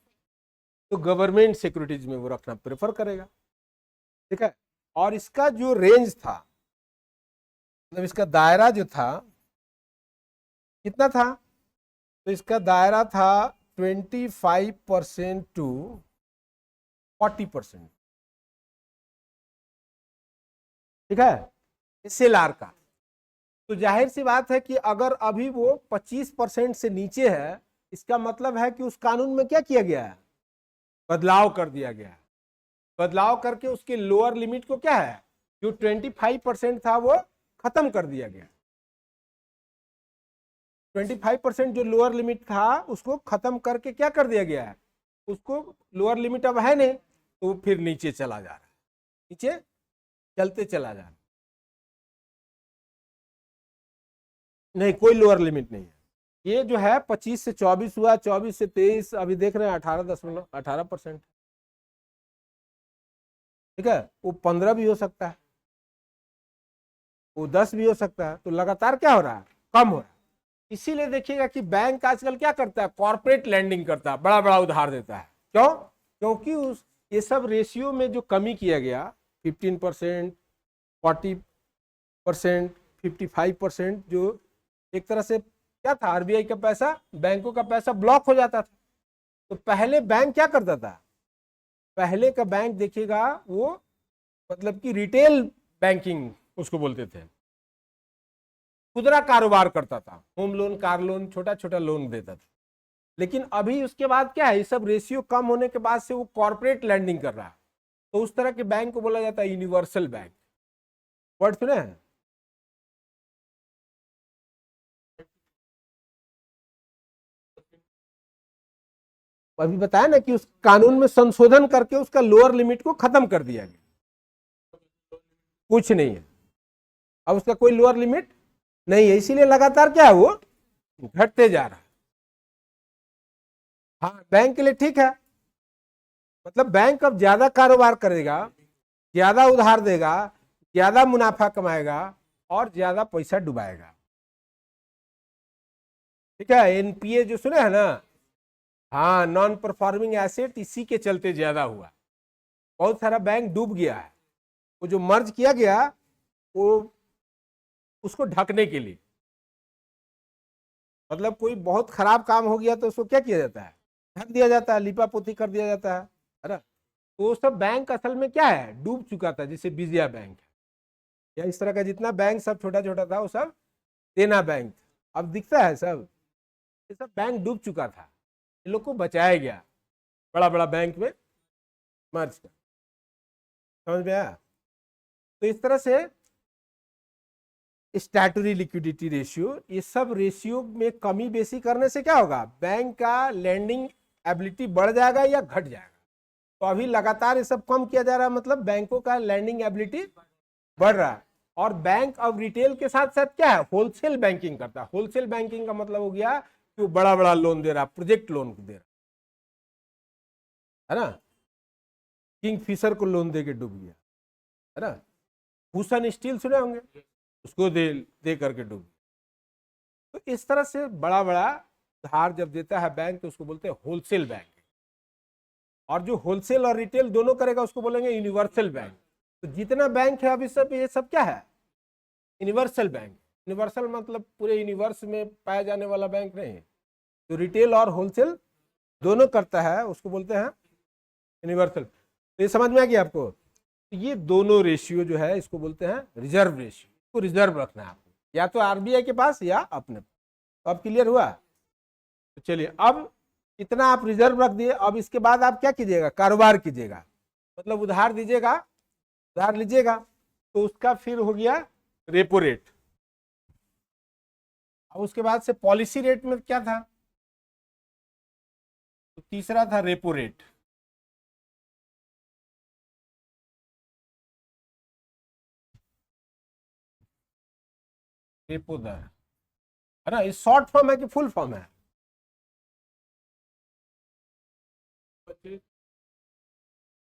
तो गवर्नमेंट सिक्योरिटीज में वो रखना प्रेफर करेगा। ठीक है, और इसका जो रेंज था, मतलब इसका दायरा जो था कितना था, तो इसका दायरा था 25% टू 40%। ठीक है, एसएलआर का। तो जाहिर सी बात है कि अगर अभी वो 25% से नीचे है, इसका मतलब है कि उस कानून में क्या किया गया है, बदलाव कर दिया गया है। बदलाव करके उसके लोअर लिमिट को क्या है, जो 25% था वो खत्म कर दिया गया। 25% जो लोअर लिमिट था उसको खत्म करके क्या कर दिया गया है, उसको लोअर लिमिट अब है नहीं, तो वो फिर नीचे चला जा रहा है, नीचे चलते चला जा रहा है। नहीं, कोई लोअर लिमिट नहीं है। ये जो है 25 से 24 हुआ, 24 से 23, अभी देख रहे हैं 18.18%। ठीक है, वो 15 भी हो सकता है, वो 10 भी हो सकता है। तो लगातार क्या हो रहा है, कम हो रहा है। इसीलिए देखिएगा कि बैंक आजकल क्या करता है, कॉर्पोरेट लैंडिंग करता है, बड़ा बड़ा उधार देता है। क्यों? क्योंकि उस ये सब रेशियो में जो कमी किया गया, 15%, 40%, 55%, जो एक तरह से क्या था, आरबीआई का पैसा, बैंकों का पैसा ब्लॉक हो जाता था। तो पहले बैंक क्या करता था, पहले का बैंक देखिएगा वो मतलब कि रिटेल बैंकिंग उसको बोलते थे, खुदरा कारोबार करता था, होम लोन, कार लोन, छोटा छोटा लोन देता था। लेकिन अभी उसके बाद क्या है, ये सब रेशियो कम होने के बाद से वो कॉर्पोरेट लैंडिंग कर रहा है। तो उस तरह के बैंक को बोला जाता है यूनिवर्सल बैंक। वर्ड सुने हैं? अभी बताया ना कि उस कानून में संशोधन करके उसका लोअर लिमिट को खत्म कर दिया गया, कुछ नहीं है अब उसका कोई लोअर लिमिट नहीं है। इसीलिए लगातार क्या है, वो घटते जा रहा है। हाँ, बैंक के लिए ठीक है, मतलब बैंक अब ज्यादा कारोबार करेगा, ज्यादा उधार देगा, ज्यादा मुनाफा कमाएगा और ज्यादा पैसा डुबाएगा। ठीक है, एनपीए जो सुने हैं ना, हाँ, नॉन परफॉर्मिंग एसेट, इसी के चलते ज्यादा हुआ। बहुत सारा बैंक डूब गया है, वो जो मर्ज किया गया वो उसको ढकने के लिए, मतलब कोई बहुत खराब काम हो गया तो उसको क्या किया जाता है, ढक दिया जाता है, लिपा पोती कर दिया जाता है ना। तो वो सब बैंक असल में क्या है, डूब चुका था। जैसे विजया बैंक या इस तरह का जितना बैंक सब छोटा छोटा था वो सब देना बैंक था। अब दिखता है सब, ये सब बैंक डूब चुका था, इन लोग को बचाया गया, बड़ा बड़ा बैंक में मर्ज कर। समझ में आया? तो इस तरह से स्टैट्यूटरी लिक्विडिटी रेशियो, ये सब रेशियो में कमी बेसी करने से क्या होगा, बैंक का लैंडिंग एबिलिटी बढ़ जाएगा या घट जाएगा। तो अभी लगातार ये सब कम किया जा रहा है, मतलब बैंकों का लैंडिंग एबिलिटी बढ़ रहा है। और बैंक अब रिटेल के साथ साथ क्या है, होलसेल बैंकिंग करता है। होलसेल बैंकिंग का मतलब हो गया कि वो बड़ा बड़ा लोन दे रहा है, प्रोजेक्ट लोन दे रहा है ना। किंग फिशर को लोन दे के डूब गया, है ना। भूषण स्टील सुने होंगे, उसको दे करके डूब गया। तो इस तरह से बड़ा बड़ा धार जब देता है बैंक तो उसको बोलते हैं होलसेल बैंक। और जो होलसेल और रिटेल दोनों करेगा उसको बोलेंगे यूनिवर्सल बैंक। तो जितना बैंक है अभी सब, ये सब क्या है, यूनिवर्सल बैंक। यूनिवर्सल मतलब पूरे यूनिवर्स में पाया जाने वाला बैंक नहीं है। जो रिटेल और होलसेल दोनों करता है उसको बोलते हैं यूनिवर्सल। तो ये समझ में आ गया आपको? तो ये दोनों रेशियो जो है इसको बोलते हैं रिजर्व रेशियो। इसको रिजर्व रखना है आपको, या तो आरबीआई के पास या अपने। तो अब क्लियर हुआ? तो चलिए, अब इतना आप रिजर्व रख दिए, अब इसके बाद आप क्या कीजिएगा, कारोबार कीजिएगा, मतलब उधार दीजिएगा, उधार लीजिएगा। तो उसका फिर हो गया रेपो रेट। अब उसके बाद से पॉलिसी रेट में क्या था, तो तीसरा था रेपो रेट। रेपो दर, है ना, ये शॉर्ट फॉर्म है कि फुल फॉर्म है?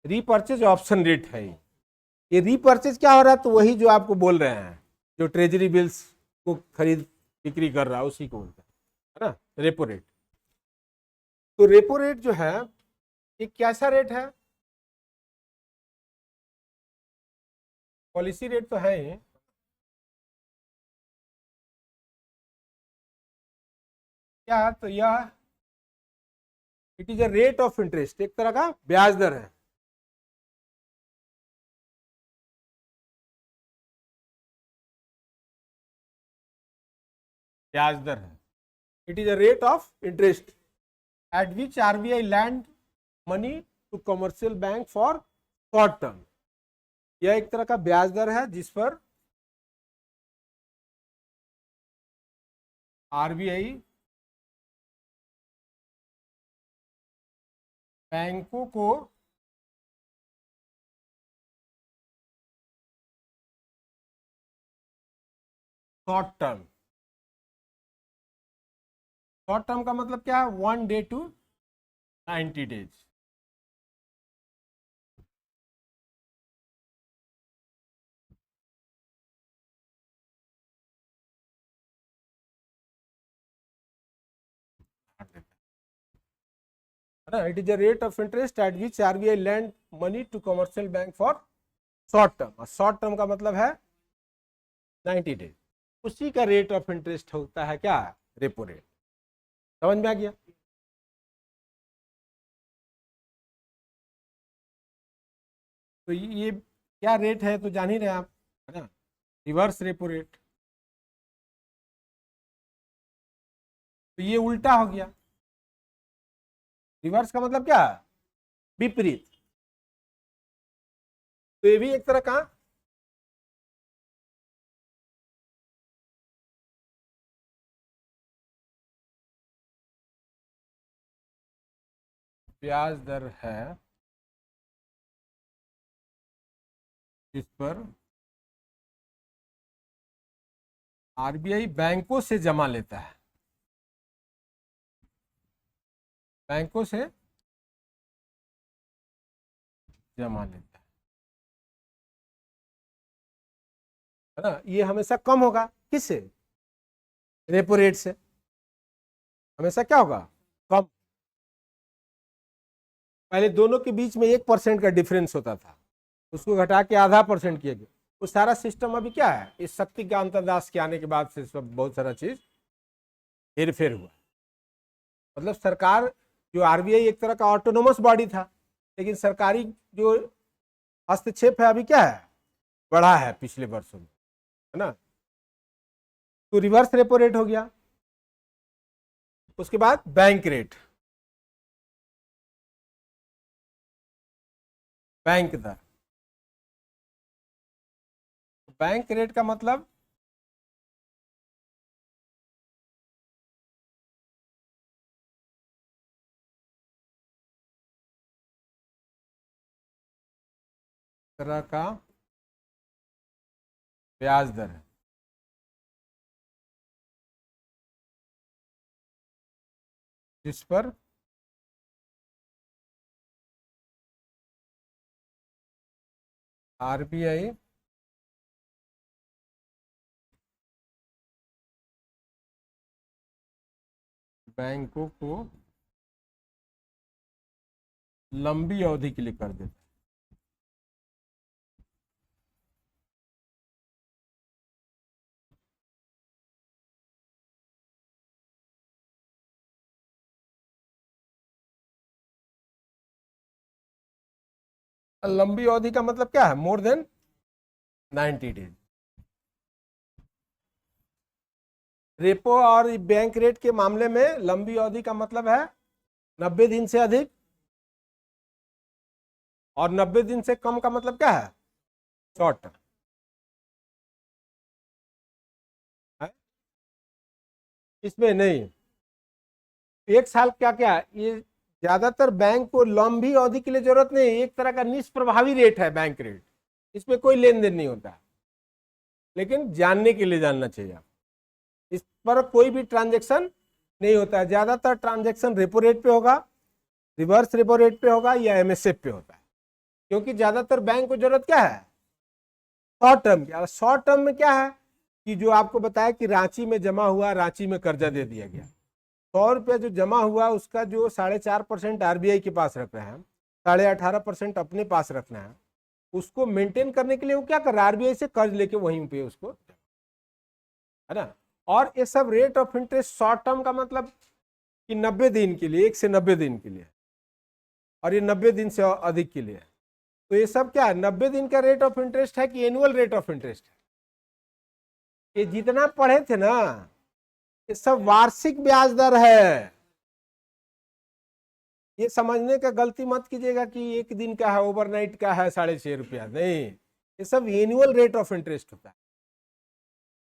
रीपर्चेज ऑप्शन रेट है ये रीपर्चेज क्या हो रहा है, तो वही जो आपको बोल रहे हैं, जो ट्रेजरी बिल्स को खरीद बिक्री कर रहा है उसी को बोलते हैं, है ना, रेपो रेट। तो रेपो रेट जो है ये कैसा रेट है, पॉलिसी रेट तो है ही, क्या, तो यह it is a rate of interest, एक तरह का ब्याज दर है। ब्याज दर है, it is a rate of interest at which RBI lend money to commercial bank for short term. यह एक तरह का ब्याज दर है जिस पर आरबीआई बैंकों को शॉर्ट टर्म का मतलब क्या है? 1 डे टू 90 डेज। है ना, it is a rate of interest at which RBI lend money to commercial bank for short term. और शॉर्ट टर्म का मतलब है 90 डेज। उसी का रेट ऑफ इंटरेस्ट होता है क्या? Repo rate. समझ में आ गया? तो ये क्या रेट है तो जान ही रहे आप, है ना, रिवर्स रेपो रेट। तो ये उल्टा हो गया। रिवर्स का मतलब क्या है? विपरीत। तो ये भी एक तरह का ब्याज दर है जिस पर आरबीआई बैंकों से जमा लेता है, बैंकों से जमा लेता है ना। ये हमेशा कम होगा किससे? रेपो रेट से। हमेशा क्या होगा? कम। पहले दोनों के बीच में 1% का डिफरेंस होता था, उसको घटा के ½ % किया गया। वो सारा सिस्टम अभी क्या है? इस शक्ति का अंतर्दास के आने के बाद से सब बहुत सारा चीज हेर फेर हुआ। मतलब सरकार, जो आरबीआई एक तरह का ऑटोनोमस बॉडी था, लेकिन सरकारी जो हस्तक्षेप है अभी क्या है? बढ़ा है पिछले वर्षों में, है ना। तो रिवर्स रेपो रेट हो गया। उसके बाद बैंक रेट, बैंक दर। बैंक रेट का मतलब तरह का ब्याज दर है जिस पर आरबीआई बैंकों को लंबी अवधि के लिए कर देता है। लंबी अवधि का मतलब क्या है? More than 90 days. रेपो और बैंक रेट के मामले में लंबी अवधि का मतलब है 90 दिन से अधिक, और 90 दिन से कम का मतलब क्या है? शॉर्ट टर्म है। इसमें नहीं, एक साल क्या क्या है ये, ज्यादातर बैंक को लंबी अवधि के लिए जरूरत नहीं, एक तरह का निष्प्रभावी रेट है बैंक रेट। इसमें कोई लेन देन नहीं होता, लेकिन जानने के लिए जानना चाहिए आप। इस पर कोई भी ट्रांजेक्शन नहीं होता है। ज्यादातर ट्रांजेक्शन रेपो रेट पे होगा, रिवर्स रेपो रेट पे होगा, या एमएसएफ पे होता है। क्योंकि ज्यादातर बैंक को जरूरत क्या है? शॉर्ट टर्म की। शॉर्ट टर्म में क्या है कि जो आपको बताया कि रांची में जमा हुआ, रांची में कर्जा दे दिया गया, 100 रुपया जो जमा हुआ उसका जो 4.5% आरबीआई के पास रखना है, 18.5% अपने पास रखना है, उसको मेंटेन करने के लिए वो क्या कर रहा है? आरबीआई से कर्ज लेके वहीं पे उसको, है ना। और ये सब rate of interest short term का मतलब कि 90 दिन के लिए, 1 से 90 दिन के लिए, और ये 90 दिन से अधिक के लिए। तो ये सब क्या है? 90 दिन का रेट ऑफ इंटरेस्ट है कि एनुअल रेट ऑफ इंटरेस्ट है? ये जितना पढ़े थे ना, ये सब वार्षिक ब्याज दर है। ये समझने का गलती मत कीजिएगा कि एक दिन का है, ओवरनाइट का है 6.5 रुपया, नहीं। ये सब एनुअल रेट ऑफ इंटरेस्ट होता है,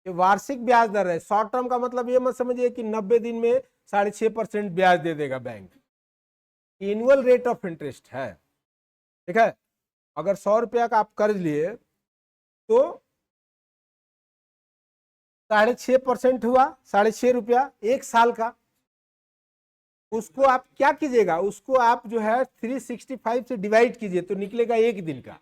ये वार्षिक ब्याज दर है। शॉर्ट टर्म का मतलब ये मत समझिए कि 90 दिन में 6.5% ब्याज दे देगा bank. Annual rate of interest है, ठीक है। अगर 100 रुपया का आप कर्ज लिए तो 6.5% हुआ, 6.5 रुपया 1 साल का। उसको आप क्या कीजिएगा, उसको आप जो है 365 से डिवाइड कीजिए तो निकलेगा 1 दिन का।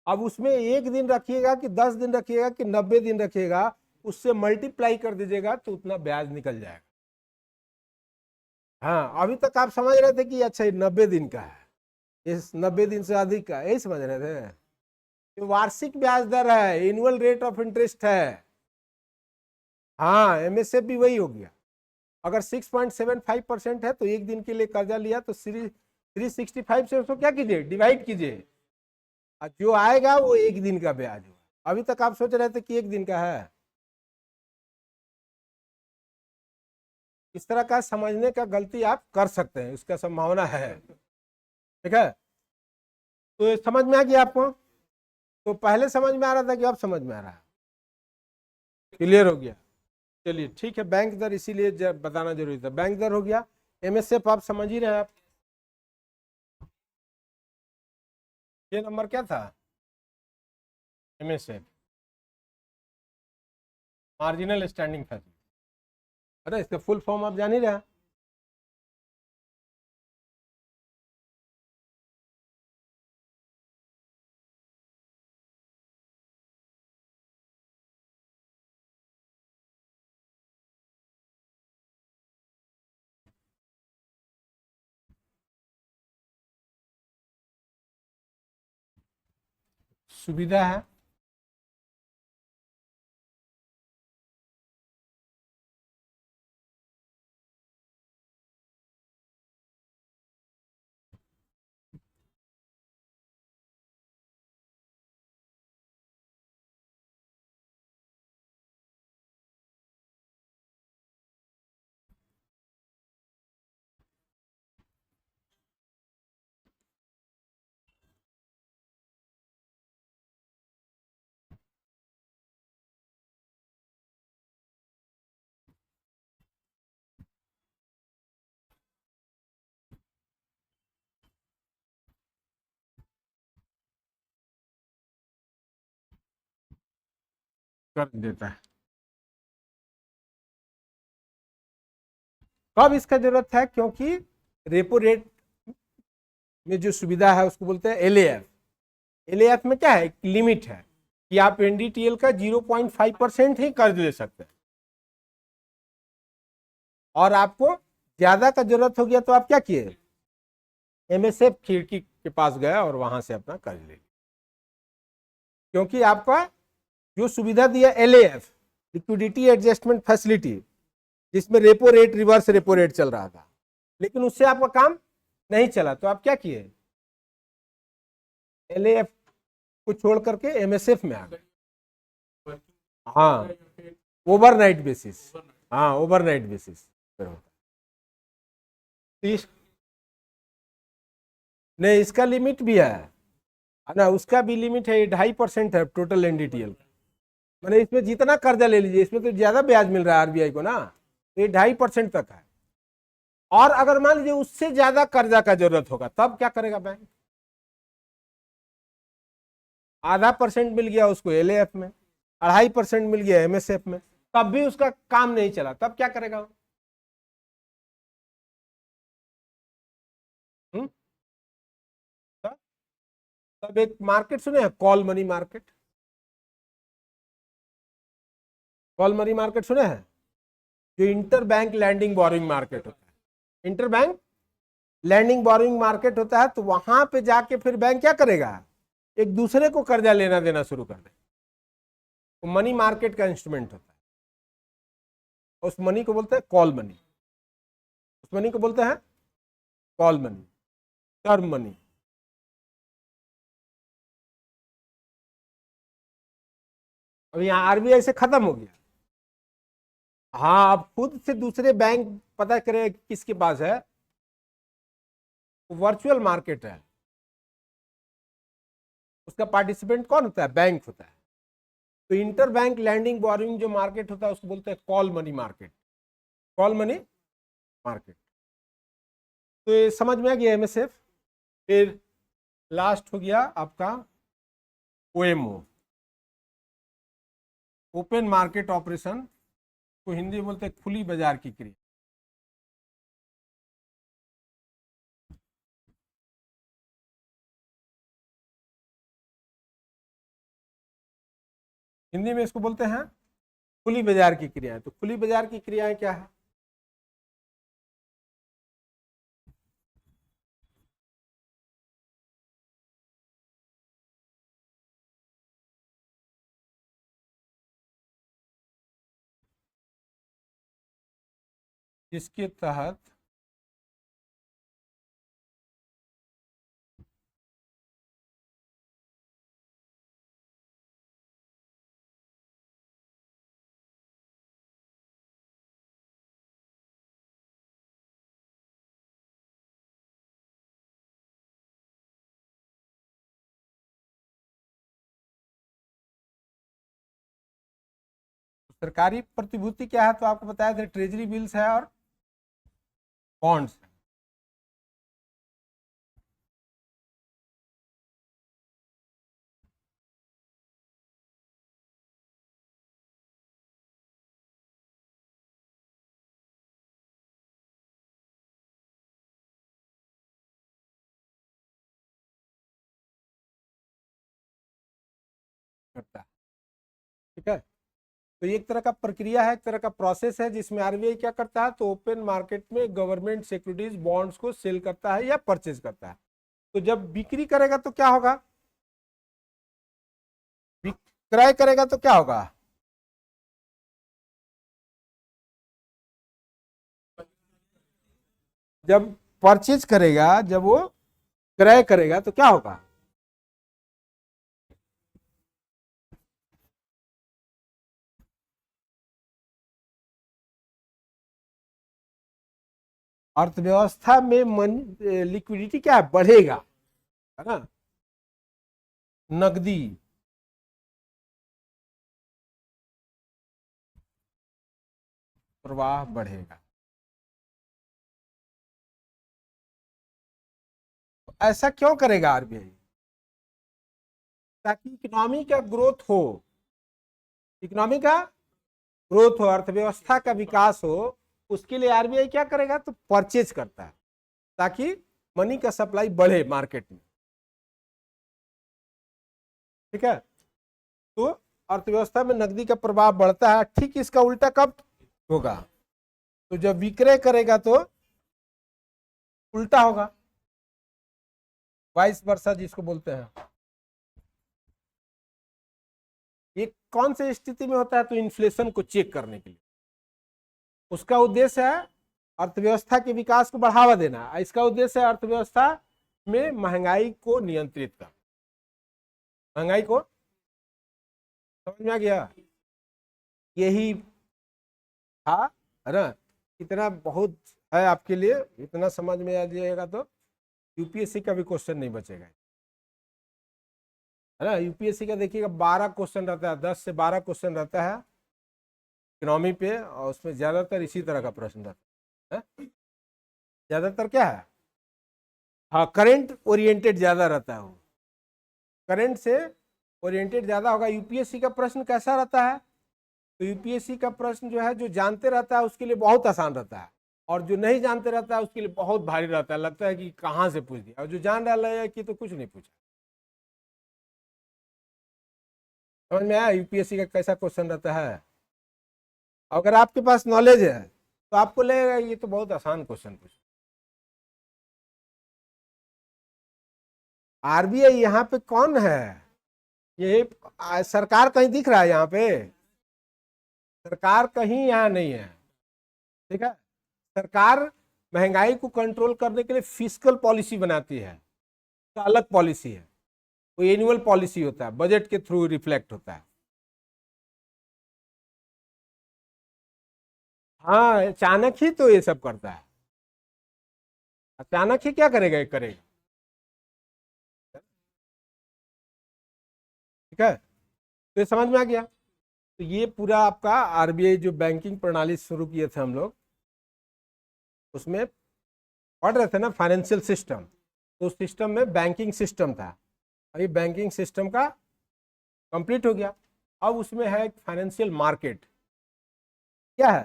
अब उसमें 1 दिन रखिएगा कि 10 दिन रखिएगा कि 90 दिन रखिएगा, उससे मल्टीप्लाई कर दीजिएगा तो उतना ब्याज निकल जाएगा। हाँ, अभी तक आप समझ रहे थे कि अच्छा 90 दिन का है, इस 90 दिन से अधिक का, यही समझ रहे थे। ये वार्षिक ब्याज दर है, एनुअल रेट ऑफ इंटरेस्ट है। हाँ, एमएसएफ भी वही हो गया। अगर 6.75% है तो 1 दिन के लिए कर्जा लिया तो 365 से उसको क्या कीजिए, डिवाइड कीजिए, और जो आएगा वो 1 दिन का ब्याज होगा। अभी तक आप सोच रहे थे कि 1 दिन का है। इस तरह का समझने का गलती आप कर सकते हैं, इसका संभावना है, ठीक है। तो ये समझ में आ गया आपको? तो पहले समझ में आ रहा था कि अब समझ में आ रहा है? क्लियर हो गया? चलिए ठीक है। बैंक दर इसीलिए बताना जरूरी था। बैंक दर हो गया। एमएसएफ आप समझ ही रहे हैं। आप ये नंबर क्या था? MSF, marginal standing facility. अरे इसका फुल फॉर्म आप जान ही रहे हैं। सुविधा है, कर देता है। कब इसका जरूरत है? क्योंकि रेपो रेट में जो सुविधा है उसको बोलते हैं एलएएफ। एलएएफ में क्या है, एक लिमिट है कि आप एनडीटीएल का 0.5% ही कर्ज ले सकते हैं, और आपको ज्यादा का जरूरत हो गया तो आप क्या किए, एमएसएफ खिड़की के पास गए और वहां से अपना कर्ज ले लिया। क्योंकि आपका जो सुविधा दिया एलएएफ, लिक्विडिटी एडजस्टमेंट फैसिलिटी, जिसमें repo rate reverse repo rate चल रहा था, लेकिन उससे आपका काम नहीं चला तो आप क्या किए, एलएएफ को छोड़ करके एमएसएफ में आ गए। हाँ, ओवरनाइट बेसिस। हाँ, ओवरनाइट बेसिस पर होता है। नहीं, इसका लिमिट भी है ना, उसका भी लिमिट है, 2.5% है टोटल एनडीटीएल का। मैंने इसमें जितना कर्जा ले लीजिए, इसमें तो ज्यादा ब्याज मिल रहा है आरबीआई को ना, तो ये 2.5% तक है। और अगर मान लीजिए उससे ज्यादा कर्जा का जरूरत होगा तब क्या करेगा बैंक? 0.5% मिल गया उसको एलएएफ में, 2.5% मिल गया एमएसएफ में, तब भी उसका काम नहीं चला, तब क्या करेगा वो? हम्म? तब तब एक मार्केट सुने हैं, call money market. Call money market सुने हैं? जो inter bank lending borrowing market होता है, inter bank lending borrowing market होता है, तो वहां पे जाके फिर बैंक क्या करेगा, एक दूसरे को कर्जा लेना देना शुरू कर दे। तो मनी मार्केट का इंस्ट्रूमेंट होता है, उस मनी को बोलते हैं कॉल मनी। उस मनी को बोलते हैं कॉल मनी, टर्म मनी। अब यहाँ आरबीआई से खत्म हो गया। हाँ, अब खुद से दूसरे बैंक पता करें किसके पास है, वर्चुअल मार्केट है, उसका पार्टिसिपेंट कौन होता है, बैंक होता है। तो इंटर बैंक लैंडिंग बोरिंग जो मार्केट होता है उसको बोलते हैं call money market, call money market. तो ये समझ में आ गया एमएसएफ। फिर लास्ट हो गया आपका ओएमओ, ओपन मार्केट ऑपरेशन, को हिंदी में बोलते हैं खुली बाजार की क्रिया। हिंदी में इसको बोलते हैं खुली बाजार की क्रियाएं। तो खुली बाजार की क्रियाएं क्या है? जिसके तहत सरकारी प्रतिभूति क्या है? तो आपको बताया था ट्रेजरी बिल्स है और बॉन्ड्स। करता है, ठीक है। तो ये एक तरह का प्रक्रिया है, एक तरह का प्रोसेस है, जिसमें आरबीआई क्या करता है, तो ओपन मार्केट में गवर्नमेंट सिक्योरिटीज बॉन्ड्स को सेल करता है या परचेज करता है। तो जब बिक्री करेगा तो क्या होगा? क्रय करेगा तो क्या होगा? जब परचेज करेगा, जब वो क्रय करेगा तो क्या होगा? अर्थव्यवस्था में मन लिक्विडिटी क्या है? बढ़ेगा, है ना। नकदी प्रवाह बढ़ेगा। तो ऐसा क्यों करेगा आरबीआई? ताकि इकोनॉमी का ग्रोथ हो, इकोनॉमी का ग्रोथ हो, अर्थव्यवस्था का विकास हो। उसके लिए आरबीआई क्या करेगा? तो परचेज करता है, ताकि मनी का सप्लाई बढ़े मार्केट में, ठीक है। तो अर्थव्यवस्था में नकदी का प्रभाव बढ़ता है। ठीक इसका उल्टा कब होगा? तो जब विक्रय करेगा तो उल्टा होगा, वाइस वर्सा जिसको बोलते हैं। ये कौन से स्थिति में होता है? तो इन्फ्लेशन को चेक करने के लिए। उसका उद्देश्य है अर्थव्यवस्था के विकास को बढ़ावा देना। इसका उद्देश्य है अर्थव्यवस्था में महंगाई को नियंत्रित करना। महंगाई को, समझ में आ गया? यही था, है ना। इतना बहुत है आपके लिए, इतना समझ में आ जाएगा तो यूपीएससी का भी क्वेश्चन नहीं बचेगा, है ना। यूपीएससी का देखिएगा 12 क्वेश्चन रहता है, 10 से 12 क्वेश्चन रहता है इकोनॉमी पे, और उसमें ज्यादातर इसी तरह का प्रश्न रहता है। ज्यादातर क्या है? हाँ, करंट ओरिएंटेड ज्यादा रहता है वो, करंट से ओरिएंटेड ज्यादा होगा। यूपीएससी का प्रश्न कैसा रहता है? तो यूपीएससी का प्रश्न जो है, जो जानते रहता है उसके लिए बहुत आसान रहता है, और जो नहीं जानते रहता है उसके लिए बहुत भारी रहता है। लगता है कि कहाँ से पूछ दिया, और जो जान रहा है कि तो कुछ नहीं पूछा। समझ में आया यूपीएससी का कैसा क्वेश्चन रहता है? अगर आपके पास नॉलेज है तो आपको लगेगा ये तो बहुत आसान क्वेश्चन पूछा। आरबीआई यहाँ पे कौन है? ये सरकार कहीं दिख रहा है यहाँ पे? सरकार कहीं यहाँ नहीं है, ठीक है। सरकार महंगाई को कंट्रोल करने के लिए फिस्कल पॉलिसी बनाती है, तो अलग पॉलिसी है। वो एनुअल पॉलिसी होता है, बजट के थ्रू रिफ्लेक्ट होता है। हाँ, अचानक ही तो ये सब करता है। अचानक ही क्या करेगा? ये करेगा, ठीक है। तो ये समझ में आ गया। तो ये पूरा आपका आरबीआई जो बैंकिंग प्रणाली शुरू किए थे हम लोग, उसमें पढ़ रहे थे ना फाइनेंशियल सिस्टम, तो उस सिस्टम में बैंकिंग सिस्टम था, अभी बैंकिंग सिस्टम का कंप्लीट हो गया। अब उसमें है एक फाइनेंशियल मार्केट। क्या है?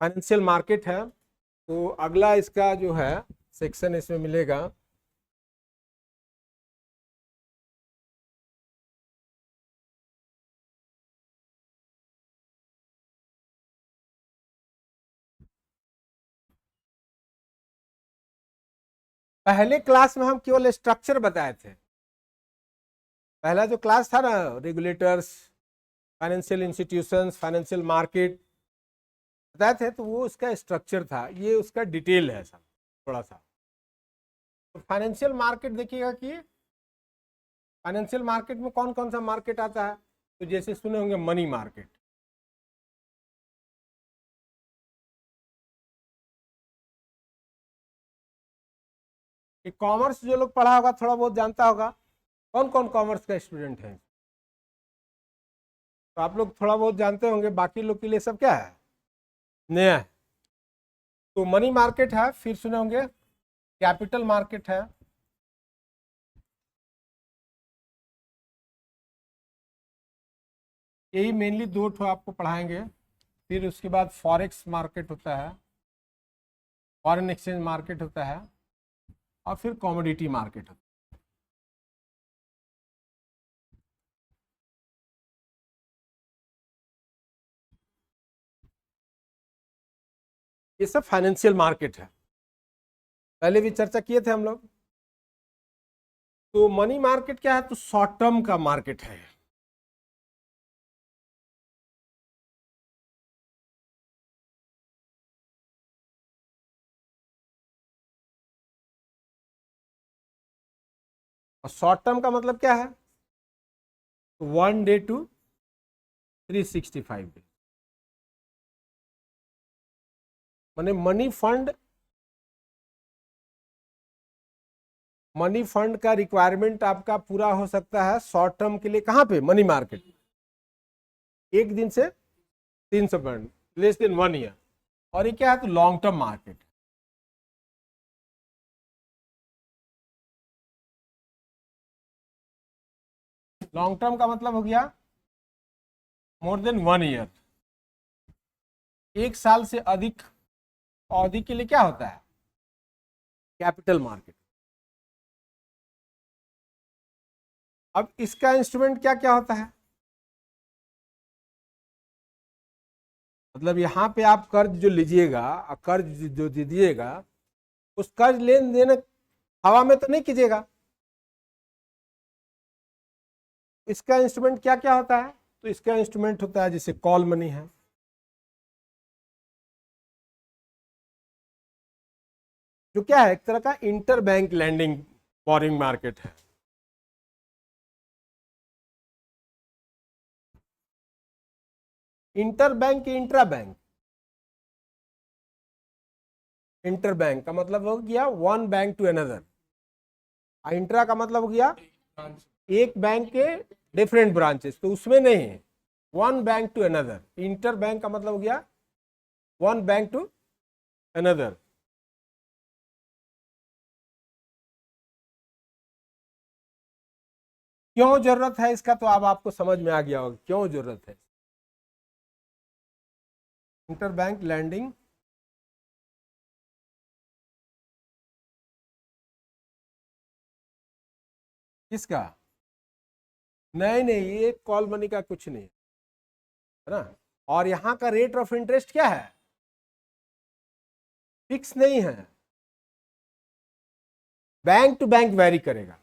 फाइनेंशियल मार्केट है। तो अगला इसका जो है सेक्शन इसमें मिलेगा पहले क्लास में हम केवल स्ट्रक्चर बताए थे। पहला जो क्लास था ना, regulators, financial institutions, financial market बताए थे, तो वो उसका स्ट्रक्चर था, ये उसका डिटेल है सब थोड़ा सा। तो फाइनेंशियल मार्केट देखिएगा कि फाइनेंशियल मार्केट में कौन कौन सा मार्केट आता है। तो जैसे सुने होंगे मनी मार्केट, ये कॉमर्स जो लोग पढ़ा होगा थोड़ा बहुत जानता होगा। कौन कौन कॉमर्स का स्टूडेंट है? तो आप लोग थोड़ा बहुत जानते होंगे, बाकी लोग के लिए सब क्या है, नया है। तो मनी मार्केट है, फिर सुने होंगे कैपिटल मार्केट है, यही मेनली दो ठो आपको पढ़ाएंगे। फिर उसके बाद फॉरेक्स मार्केट होता है, फॉरेन एक्सचेंज मार्केट होता है, और फिर कमोडिटी मार्केट होता है। ये सब फाइनेंशियल मार्केट है, पहले भी चर्चा किए थे हम लोग। तो मनी मार्केट क्या है? तो शॉर्ट टर्म का मार्केट है। और शॉर्ट टर्म का मतलब क्या है? 1 डे टू 365 डे। माने मनी फंड का रिक्वायरमेंट आपका पूरा हो सकता है शॉर्ट टर्म के लिए। कहाँ पे? Money market. एक दिन से 300 पॉइंट, लेस देन 1 ईयर। और ये क्या है? तो long term market. Long term का मतलब हो गया मोर देन 1 ईयर, 1 साल से अधिक अवधि के लिए क्या होता है? Capital market. अब इसका इंस्ट्रूमेंट क्या क्या होता है? मतलब यहाँ पे आप कर्ज जो लीजिएगा, कर्ज जो दीजिएगा, उस कर्ज लेन देन हवा में तो नहीं कीजिएगा। इसका इंस्ट्रूमेंट क्या क्या होता है? तो इसका इंस्ट्रूमेंट होता है जैसे कॉल मनी है, जो क्या है? एक तरह का inter bank lending borrowing market है। इंटर बैंक की इंट्रा बैंक। इंटर बैंक का मतलब हो गया one bank to another, intra का मतलब हो गया एक बैंक के डिफरेंट ब्रांचेस, तो उसमें नहीं है one bank to another. Inter bank का मतलब हो गया वन बैंक टू अनदर। क्यों जरूरत है इसका? तो अब आपको समझ में आ गया होगा क्यों जरूरत है इंटर बैंक लैंडिंग। किसका? नहीं नहीं, ये कॉल मनी का कुछ नहीं है ना। और यहाँ का रेट ऑफ इंटरेस्ट क्या है? फिक्स नहीं है, बैंक टू बैंक वैरी करेगा।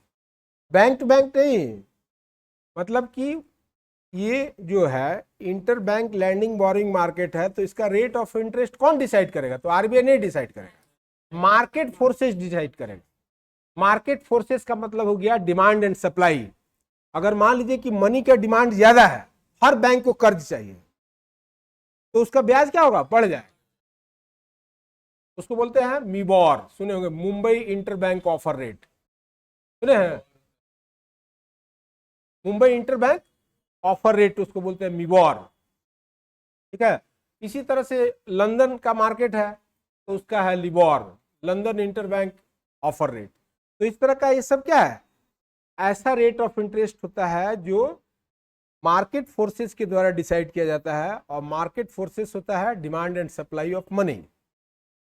बैंक टू बैंक नहीं, मतलब कि ये जो है inter bank lending borrowing market है, तो इसका रेट ऑफ इंटरेस्ट कौन डिसाइड करेगा? तो आरबीआई नहीं डिसाइड करेगा, मार्केट फोर्सेस डिसाइड करेगा। मार्केट फोर्सेस का मतलब हो गया डिमांड एंड सप्लाई। अगर मान लीजिए कि मनी का डिमांड ज्यादा है, हर बैंक को कर्ज चाहिए, तो उसका ब्याज क्या होगा? बढ़ जाए। उसको बोलते हैं मीबॉर, सुने होंगे, Mumbai inter bank offer rate, सुने हैं? Mumbai inter bank offer rate उसको बोलते हैं मीबॉर। ठीक है। इसी तरह से लंदन का मार्केट है, तो उसका है लिबॉर, लंदन इंटरबैंक ऑफर रेट। तो इस तरह का ये सब क्या है, ऐसा रेट ऑफ इंटरेस्ट होता है जो मार्केट फोर्सेस के द्वारा डिसाइड किया जाता है। और मार्केट फोर्सेस होता है demand and supply of money.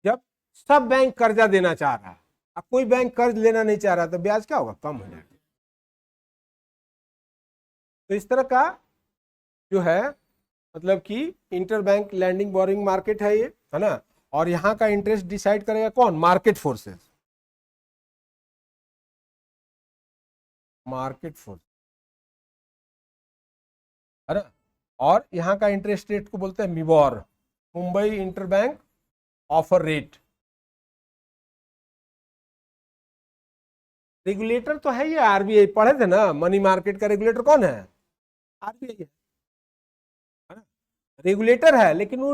जब सब बैंक कर्जा देना चाह रहा है, अब कोई बैंक कर्ज लेना नहीं चाह रहा, तो ब्याज क्या होगा, कम हो जाएगा। तो इस तरह का जो है मतलब कि inter bank lending borrowing market है ये, है ना। और यहाँ का इंटरेस्ट डिसाइड करेगा कौन, मार्केट फोर्सेस, मार्केट फोर्स, है ना। और यहाँ का इंटरेस्ट रेट को बोलते हैं MIBOR, Mumbai interbank offer rate. Regulator तो है ये आरबीआई, पढ़े थे ना, मनी मार्केट का रेगुलेटर कौन है, आरबीआई है ना। रेगुलेटर है लेकिन वो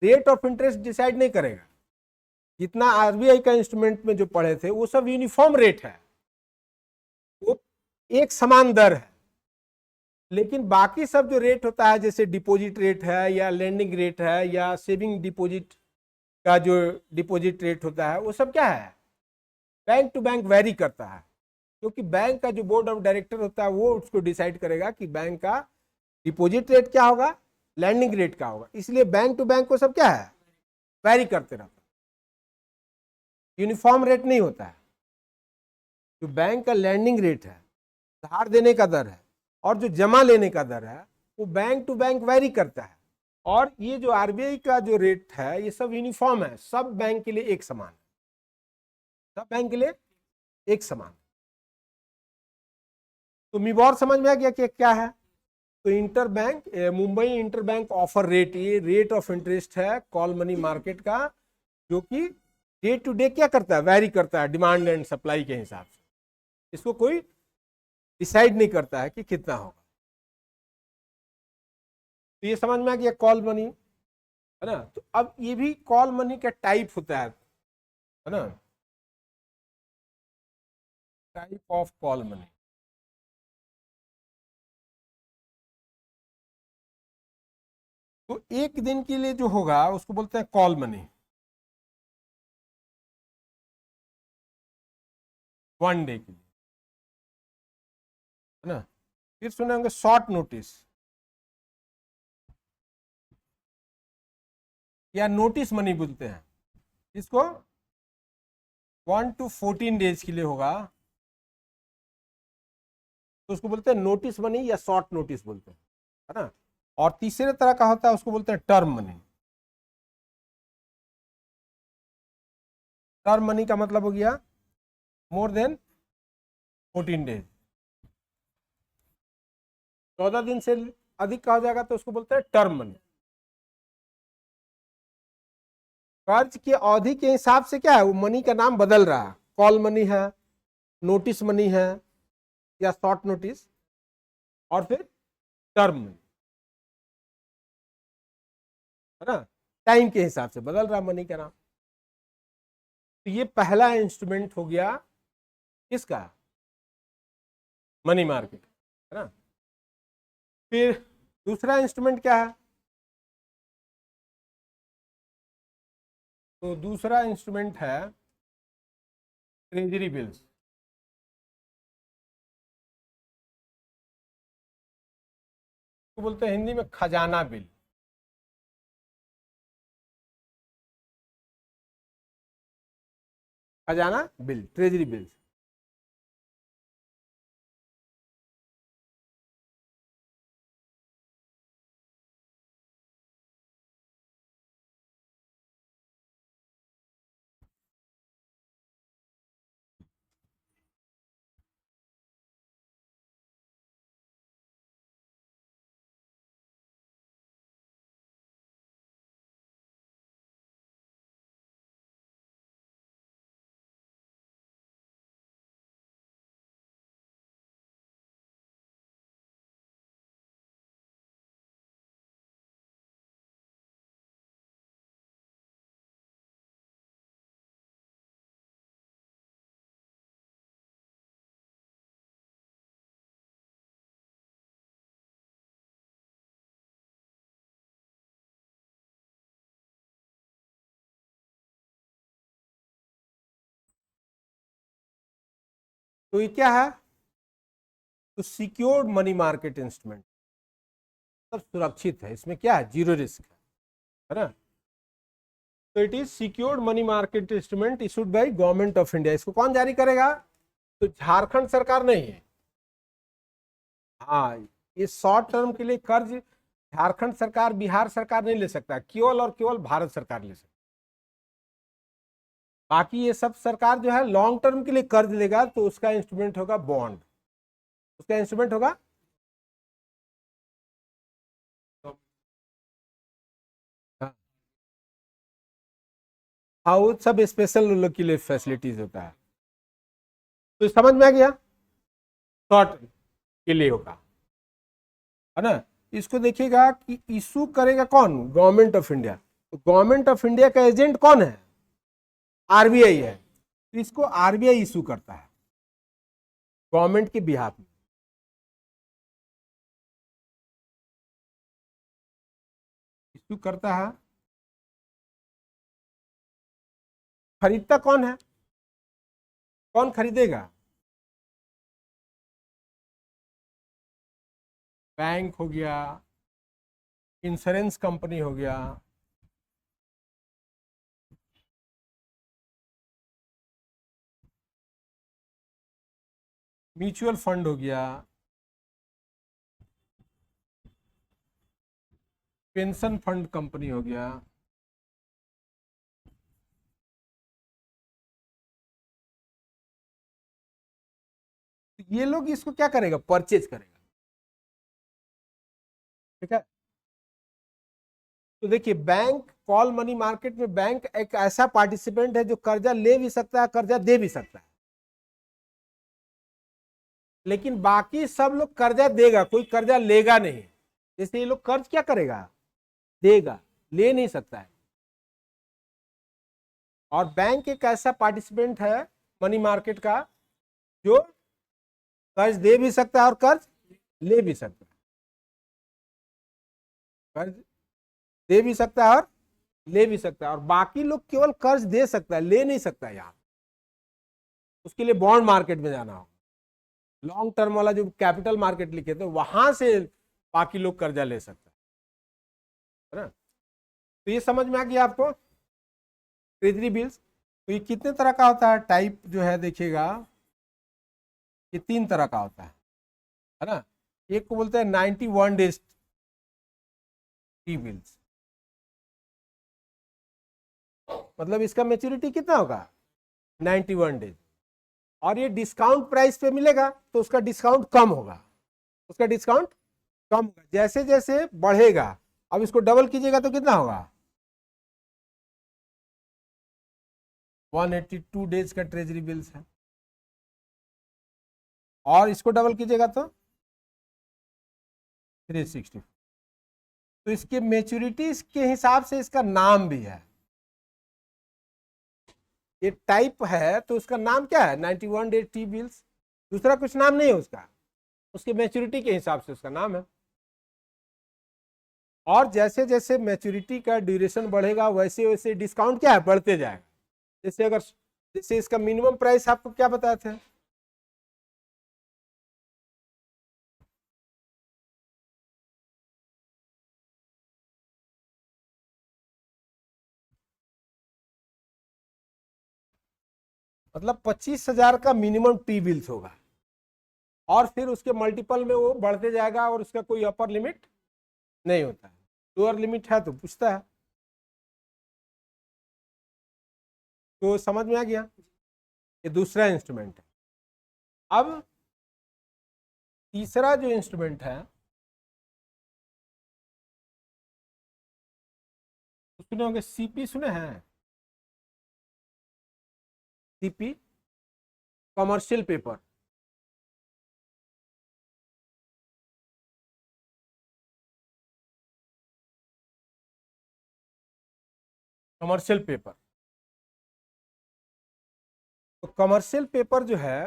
रेट ऑफ इंटरेस्ट डिसाइड नहीं करेगा। जितना आरबीआई का इंस्ट्रूमेंट में जो पढ़े थे वो सब यूनिफॉर्म रेट है, वो एक समान दर है। लेकिन बाकी सब जो रेट होता है, जैसे डिपॉजिट रेट है या लैंडिंग रेट है या सेविंग डिपॉजिट का जो डिपॉजिट रेट होता है, वो सब क्या है, बैंक टू बैंक वेरी करता है। क्योंकि बैंक का जो बोर्ड ऑफ डायरेक्टर होता है वो उसको डिसाइड करेगा कि बैंक का डिपॉजिट रेट क्या होगा, लैंडिंग रेट क्या होगा। इसलिए बैंक टू बैंक को सब क्या है, वेरी करते रहता है, यूनिफॉर्म रेट नहीं होता है। जो बैंक का लैंडिंग रेट है, धार देने का दर है, और जो जमा लेने का दर है, वो बैंक टू बैंक वेरी करता है। और ये जो आरबीआई का जो रेट है ये सब यूनिफॉर्म है, सब बैंक के लिए एक समान है, सब बैंक के लिए एक समान। तो मिबोर समझ में आ गया कि क्या है। तो inter bank Mumbai inter bank offer rate, ये रेट ऑफ इंटरेस्ट है कॉल मनी मार्केट का, जो कि डे टू डे क्या करता है, वेरी करता है डिमांड एंड सप्लाई के हिसाब से। इसको कोई डिसाइड नहीं करता है कि कितना होगा। तो ये समझ में आ गया कॉल मनी, है ना। तो अब ये भी कॉल मनी का टाइप होता है ना, टाइप ऑफ कॉल मनी। तो एक दिन के लिए जो होगा उसको बोलते हैं कॉल मनी, वन डे के लिए, है ना। फिर सुने होंगे शॉर्ट नोटिस या नोटिस मनी बोलते हैं, इसको 1 to 14 डेज के लिए होगा, तो उसको बोलते हैं नोटिस मनी या शॉर्ट नोटिस बोलते हैं, है ना। और तीसरे तरह का होता है उसको बोलते हैं टर्म मनी। टर्म मनी का मतलब हो गया मोर देन 14 डेज, 14 दिन से अधिक का हो जाएगा तो उसको बोलते हैं टर्म मनी। कर्ज की अवधि के हिसाब से क्या है, वो मनी का नाम बदल रहा है, कॉल मनी है, नोटिस मनी है या शॉर्ट नोटिस, और फिर टर्म मनी, है ना। टाइम के हिसाब से बदल रहा मनी का नाम। तो ये पहला इंस्ट्रूमेंट हो गया किसका, मनी मार्केट, है ना। फिर दूसरा इंस्ट्रूमेंट क्या है, तो दूसरा इंस्ट्रूमेंट है ट्रेजरी बिल्स। तो बोलते हैं हिंदी में खजाना बिल, खजाना बिल, ट्रेजरी बिल्स। तो ये क्या है, तो सिक्योर्ड मनी मार्केट इंस्ट्रूमेंट, सब सुरक्षित है, इसमें क्या है, जीरो रिस्क है ना। तो it is secured money market instrument issued by government of India. इसको कौन जारी करेगा, तो झारखंड सरकार नहीं है। हाँ, ये शॉर्ट टर्म के लिए कर्ज झारखंड सरकार, बिहार सरकार नहीं ले सकता, केवल और केवल भारत सरकार ले सकती। बाकी ये सब सरकार जो है लॉन्ग टर्म के लिए कर्ज लेगा तो उसका इंस्ट्रूमेंट होगा बॉन्ड, उसका इंस्ट्रूमेंट होगा। हाँ, हाँ, वो सब स्पेशल लोग के लिए फैसिलिटीज होता है। तो समझ में आ गया, शॉर्ट के लिए होगा, है ना। इसको देखिएगा कि इशू करेगा कौन, गवर्नमेंट ऑफ इंडिया। तो गवर्नमेंट ऑफ इंडिया का एजेंट कौन है, आरबीआई है। तो इसको आरबीआई इशू करता है गवर्नमेंट के बिहाफ में। इशू करता है, खरीदता कौन है, कौन खरीदेगा, बैंक हो गया, इंश्योरेंस कंपनी हो गया, म्यूचुअल फंड हो गया, पेंशन फंड कंपनी हो गया। तो ये लोग इसको क्या करेगा, परचेज करेगा, ठीक है। तो देखिए, बैंक कॉल मनी मार्केट में बैंक एक ऐसा पार्टिसिपेंट है जो कर्जा ले भी सकता है, कर्जा दे भी सकता है। लेकिन बाकी सब लोग कर्जा देगा, कोई कर्जा लेगा नहीं। जैसे ये लोग कर्ज क्या करेगा, देगा, ले नहीं सकता है। और बैंक एक ऐसा पार्टिसिपेंट है मनी मार्केट का जो कर्ज दे भी सकता है और कर्ज ले भी सकता है, कर्ज दे भी सकता है और ले भी सकता है। और बाकी लोग केवल कर्ज दे सकता है, ले नहीं सकता है। यहाँ उसके लिए बॉन्ड मार्केट में जाना होगा, लॉन्ग टर्म वाला जो कैपिटल मार्केट लिखे थे वहां से बाकी लोग कर्जा ले सकते हैं, है ना। तो ये समझ में आ गया आपको, ट्रेजरी बिल्स। तो ये कितने तरह का होता है, टाइप जो है देखिएगा, ये 3 तरह का होता है ना। एक को बोलते हैं 91 डेज टी बिल्स, मतलब इसका मेच्योरिटी कितना होगा, 91 डेज। और ये डिस्काउंट प्राइस पे मिलेगा तो उसका डिस्काउंट कम होगा, उसका डिस्काउंट कम होगा जैसे जैसे बढ़ेगा। अब इसको डबल कीजिएगा तो कितना होगा, 182 डेज का ट्रेजरी बिल्स है। और इसको डबल कीजिएगा तो 360। तो इसके मेच्योरिटी के हिसाब से इसका नाम भी है, ये टाइप है तो उसका नाम क्या है, 91 डेज टी बिल्स। दूसरा कुछ नाम नहीं है उसका, उसके मेच्योरिटी के हिसाब से उसका नाम है। और जैसे जैसे मैच्योरिटी का ड्यूरेशन बढ़ेगा वैसे वैसे डिस्काउंट क्या है, बढ़ते जाएगा। जैसे अगर, जैसे इसका मिनिमम प्राइस आपको क्या बताए थे, मतलब 25,000 का मिनिमम टी बिल्स होगा। और फिर उसके मल्टीपल में वो बढ़ते जाएगा और उसका कोई अपर लिमिट नहीं होता है। लोअर लिमिट है तो पूछता है। तो समझ में आ गया, ये दूसरा इंस्ट्रूमेंट है। अब तीसरा जो इंस्ट्रूमेंट है, सुने होंगे सीपी, सुने हैं CP, commercial paper. Commercial paper, तो कमर्शियल पेपर जो है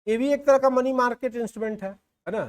ये भी एक तरह का मनी मार्केट इंस्ट्रूमेंट है ना।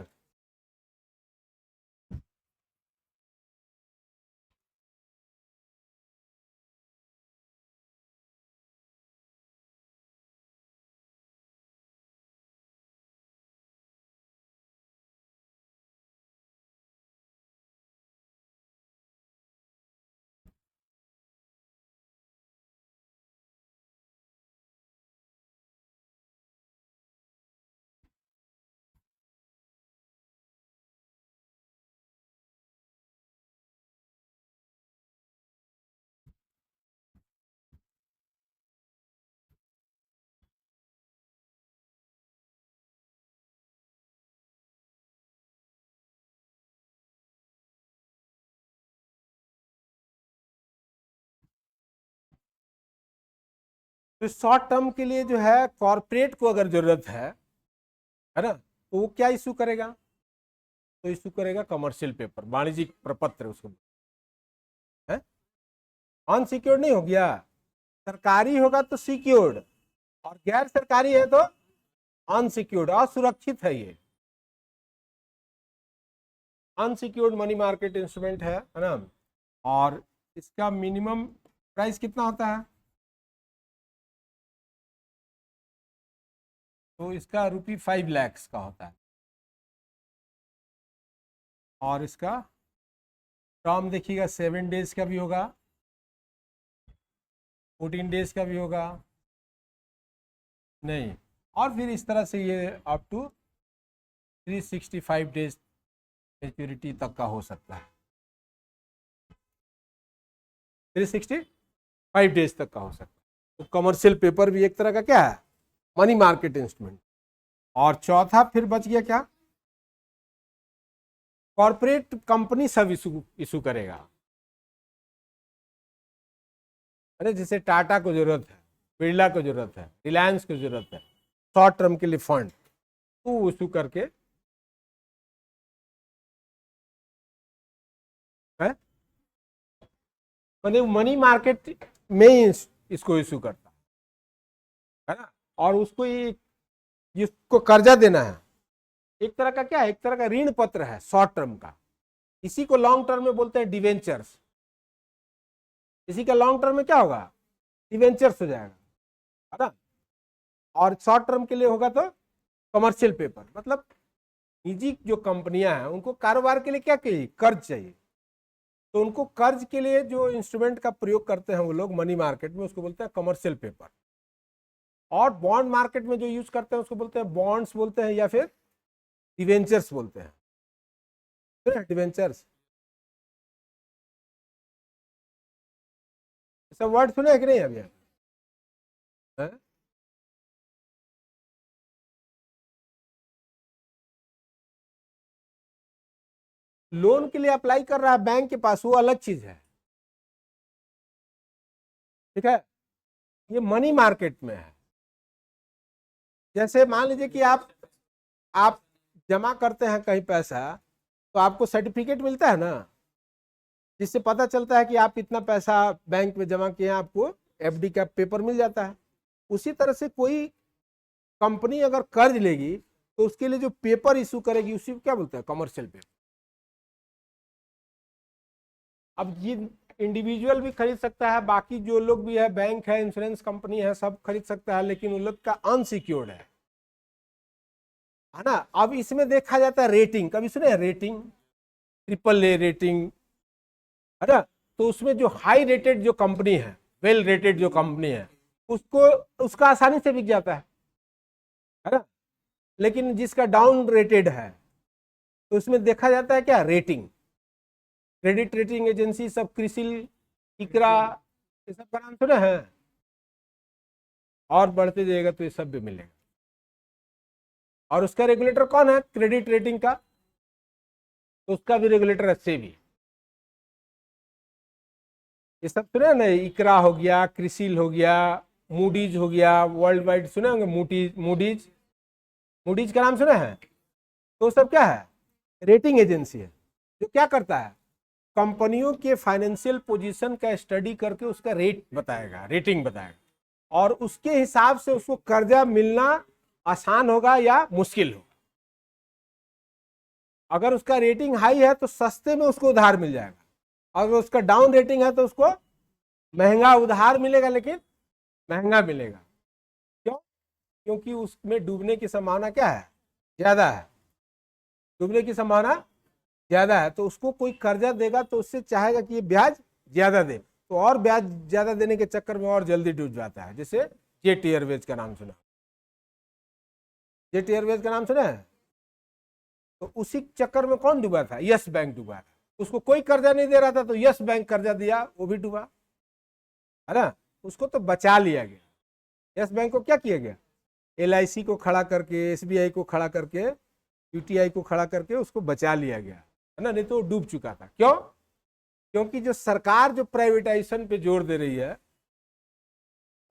तो शॉर्ट टर्म के लिए जो है कॉरपोरेट को अगर जरूरत है ना, तो वो क्या इशू करेगा, तो इशू करेगा कमर्शियल पेपर, वाणिज्यिक प्रपत्र उसको है। अनसिक्योर्ड नहीं हो गया, सरकारी होगा तो सिक्योर्ड, और गैर सरकारी है तो अनसिक्योर्ड, असुरक्षित है ये। अनसिक्योर्ड मनी मार्केट इंस्ट्रूमेंट है ना। और इसका मिनिमम प्राइस कितना होता है, तो इसका ₹5 लाख का होता है। और इसका टर्म देखिएगा 7 डेज का भी होगा, 14 डेज का भी होगा नहीं, और फिर इस तरह से ये अप टू 365 डेज मेच्योरिटी तक का हो सकता है, 365 डेज तक का हो सकता है। तो कमर्शियल पेपर भी एक तरह का क्या है, मनी मार्केट इंस्ट्रूमेंट। और चौथा फिर बच गया क्या, कॉर्पोरेट कंपनी सब इशू करेगा। अरे जैसे टाटा को जरूरत है, बिरला को जरूरत है, रिलायंस को जरूरत है शॉर्ट टर्म के लिए फंड, तो इशू करके है, मैंने मनी मार्केट में इसको इशू करता है ना। और उसको ये जिसको कर्जा देना है, एक तरह का क्या है, एक तरह का ऋण पत्र है शॉर्ट टर्म का, इसी को लॉन्ग टर्म में बोलते हैं डिवेंचर्स। इसी का लॉन्ग टर्म में क्या होगा, डिवेंचर्स हो जाएगा, है ना। और शॉर्ट टर्म के लिए होगा तो कमर्शियल पेपर। मतलब निजी जो कंपनियां हैं उनको कारोबार के लिए क्या चाहिए, कर्ज चाहिए, तो उनको कर्ज के लिए जो इंस्ट्रूमेंट का प्रयोग करते हैं वो लोग मनी मार्केट में, उसको बोलते हैं कमर्शियल पेपर। और बॉन्ड मार्केट में जो यूज करते हैं उसको बोलते हैं बॉन्ड्स बोलते हैं, या फिर डिवेंचर्स बोलते हैं, डिवेंचर्स। सब वर्ड सुने हैं कि नहीं अभी, है? लोन के लिए अप्लाई कर रहा है बैंक के पास, वो अलग चीज है, ठीक है। ये मनी मार्केट में है। जैसे मान लीजिए कि आप जमा करते हैं कहीं पैसा, तो आपको सर्टिफिकेट मिलता है ना, जिससे पता चलता है कि आप इतना पैसा बैंक में जमा किए हैं, आपको एफडी का पेपर मिल जाता है। उसी तरह से कोई कंपनी अगर कर्ज लेगी तो उसके लिए जो पेपर इशू करेगी उसी को क्या बोलते हैं, कमर्शियल पेपर। अब ये इंडिविजुअल भी खरीद सकता है, बाकी जो लोग भी है, बैंक है, इंश्योरेंस कंपनी है, सब खरीद सकता है, लेकिन उन लोग का अनसिक्योर्ड है ना। अब इसमें देखा जाता है रेटिंग, कभी सुने रेटिंग, AAA रेटिंग, है ना। तो उसमें जो हाई रेटेड जो कंपनी है, वेल रेटेड जो कंपनी है, उसको उसका आसानी से बिक जाता है ना। लेकिन जिसका डाउन रेटेड है तो उसमें देखा जाता है क्या, रेटिंग, क्रेडिट रेटिंग एजेंसी सब, क्रिसिल, इकरा, ये सब का नाम सुने हैं। और बढ़ते जाएगा तो ये सब भी मिलेगा। और उसका रेगुलेटर कौन है, क्रेडिट रेटिंग का, तो उसका भी रेगुलेटर है सेबी। ये सब सुने ना, इकरा हो गया, क्रिसिल हो गया, मूडीज हो गया, वर्ल्ड वाइड सुने होंगे, मूडीज मूडीज का नाम सुने हैं। तो सब क्या है, रेटिंग एजेंसी है, जो क्या करता है, कंपनियों के फाइनेंशियल पोजीशन का स्टडी करके उसका रेट बताएगा, रेटिंग बताएगा, और उसके हिसाब से उसको कर्जा मिलना आसान होगा या मुश्किल होगा। अगर उसका रेटिंग हाई है तो सस्ते में उसको उधार मिल जाएगा, अगर उसका डाउन रेटिंग है तो उसको महंगा उधार मिलेगा, लेकिन महंगा मिलेगा। क्यों, क्योंकि उसमें डूबने की संभावना क्या है, ज्यादा है, डूबने की संभावना ज्यादा है। तो उसको कोई कर्जा देगा तो उससे चाहेगा कि ये ब्याज ज्यादा दे, तो और ब्याज ज्यादा देने के चक्कर में और जल्दी डूब जाता है। जैसे जेट एयरवेज का नाम सुना, जेट एयरवेज का नाम सुना है। तो उसी चक्कर में कौन डूबा था, यस बैंक डूबा था। उसको कोई कर्जा नहीं दे रहा था तो यस बैंक कर्जा दिया, वो भी डूबा, है ना। उसको तो बचा लिया गया। यस बैंक को क्या किया गया, LIC को खड़ा करके, SBI को खड़ा करके, UTI को खड़ा करके उसको बचा लिया गया, है ना, नहीं तो डूब चुका था। क्यों, क्योंकि जो सरकार जो प्राइवेटाइजेशन पे जोर दे रही है,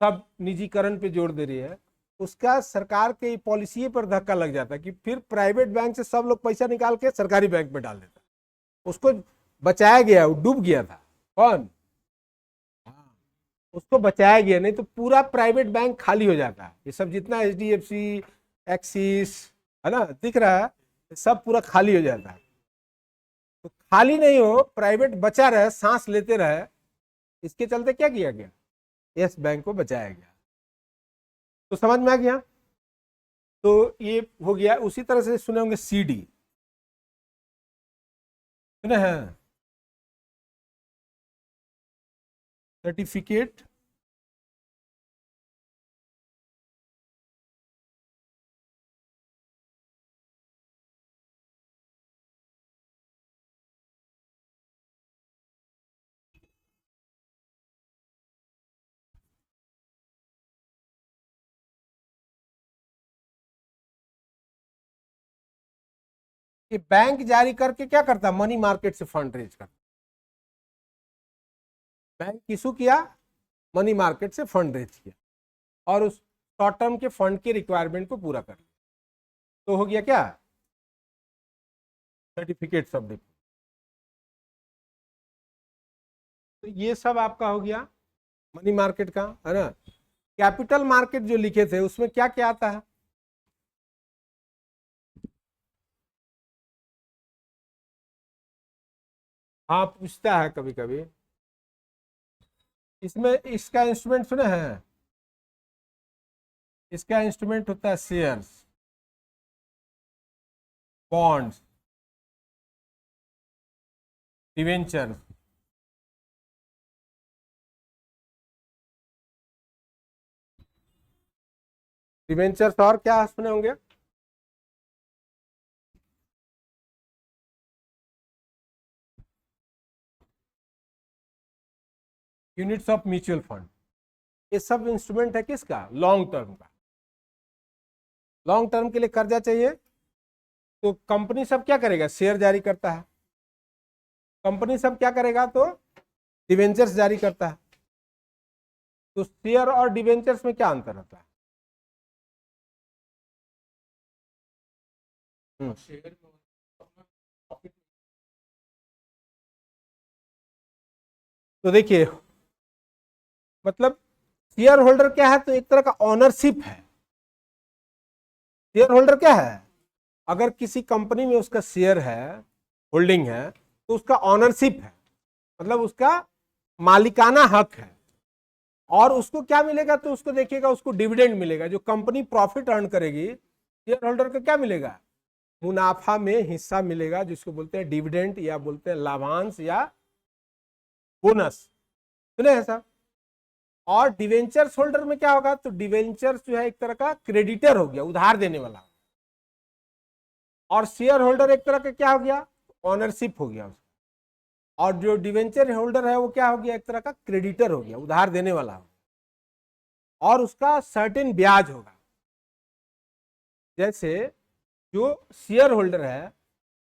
सब निजीकरण पे जोर दे रही है, उसका सरकार के पॉलिसी पर धक्का लग जाता है कि फिर प्राइवेट बैंक से सब लोग पैसा निकाल के सरकारी बैंक में डाल देता है। उसको बचाया गया, वो डूब गया था। कौन? उसको बचाया गया, नहीं तो पूरा प्राइवेट बैंक खाली हो जाता है। ये सब जितना HDFC, एक्सिस है ना दिख रहा है, सब पूरा खाली हो जाता है। तो खाली नहीं हो, प्राइवेट बचा रहे, सांस लेते रहे, इसके चलते क्या किया गया, यस बैंक को बचाया गया। तो समझ में आ गया। तो ये हो गया। उसी तरह से सुने होंगे CD, सुने हैं, सर्टिफिकेट कि बैंक जारी करके क्या करता है, मनी मार्केट से फंड रेज करता। बैंक इशू किया, मनी मार्केट से फंड रेज किया और उस शॉर्ट टर्म के फंड के रिक्वायरमेंट को पूरा कर लिया। तो हो गया क्या, सर्टिफिकेट्स ऑफ डिपॉजिट। तो ये सब आपका हो गया मनी मार्केट का, है ना। कैपिटल मार्केट जो लिखे थे उसमें क्या क्या आता है, हाँ पूछता है कभी कभी। इसमें इसका इंस्ट्रूमेंट सुने हैं, इसका इंस्ट्रूमेंट होता है शेयर्स, बॉन्ड्स, डिवेंचर, डिवेंचर्स और क्या सुने होंगे, यूनिट्स ऑफ म्यूचुअल फंड। ये सब इंस्ट्रूमेंट है किसका, लॉन्ग टर्म का। लॉन्ग टर्म के लिए कर्जा चाहिए तो कंपनी सब क्या करेगा, शेयर जारी करता है। कंपनी सब क्या करेगा, तो डिवेंचर्स जारी करता है। तो शेयर और डिवेंचर्स में क्या अंतर होता है, तो देखिए मतलब शेयर होल्डर क्या है, तो एक तरह का ऑनरशिप है। शेयर होल्डर क्या है, अगर किसी कंपनी में उसका शेयर है, होल्डिंग है, तो उसका ऑनरशिप है, मतलब उसका मालिकाना हक है। और उसको क्या मिलेगा, तो उसको देखिएगा, उसको डिविडेंड मिलेगा। जो कंपनी प्रॉफिट अर्न करेगी, शेयर होल्डर को क्या मिलेगा, मुनाफा में हिस्सा मिलेगा, जिसको बोलते हैं डिविडेंड या बोलते हैं लाभांश या बोनस। सुने हैं सर। और डिवेंचर्स होल्डर में क्या होगा, तो डिवेंचर्स जो है एक तरह का क्रेडिटर हो गया, उधार देने वाला। और शेयर होल्डर एक तरह का क्या हो गया, ऑनरशिप हो गया उसका। और जो डिवेंचर होल्डर है वो क्या हो गया, एक तरह का क्रेडिटर हो गया, उधार देने वाला हो। और उसका सर्टेन ब्याज होगा। जैसे जो शेयर होल्डर है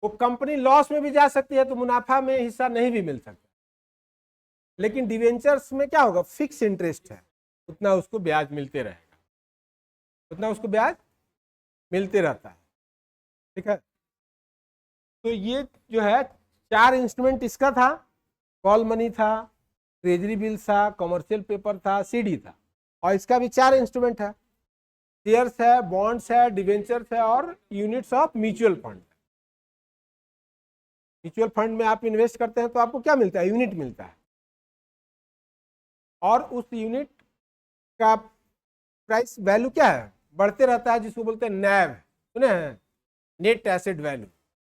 वो कंपनी लॉस में भी जा सकती है तो मुनाफा में हिस्सा नहीं भी मिल सकता, लेकिन डिवेंचर्स में क्या होगा, फिक्स इंटरेस्ट है, उतना उसको ब्याज मिलते रहेगा, उतना उसको ब्याज मिलते रहता है। ठीक है। तो ये जो है 4 इंस्ट्रूमेंट इसका था, कॉल मनी था, ट्रेजरी बिल था, कमर्शियल पेपर था, CD था। और इसका भी 4 इंस्ट्रूमेंट है, शेयर्स है, बॉन्ड्स है, डिवेंचर्स है और units of mutual fund. Mutual fund में आप इन्वेस्ट करते हैं तो आपको क्या मिलता है, यूनिट मिलता है। और उस यूनिट का प्राइस वैल्यू क्या है, बढ़ते रहता है, जिसको बोलते हैं नैव। सुने हैं, नेट एसेट वैल्यू।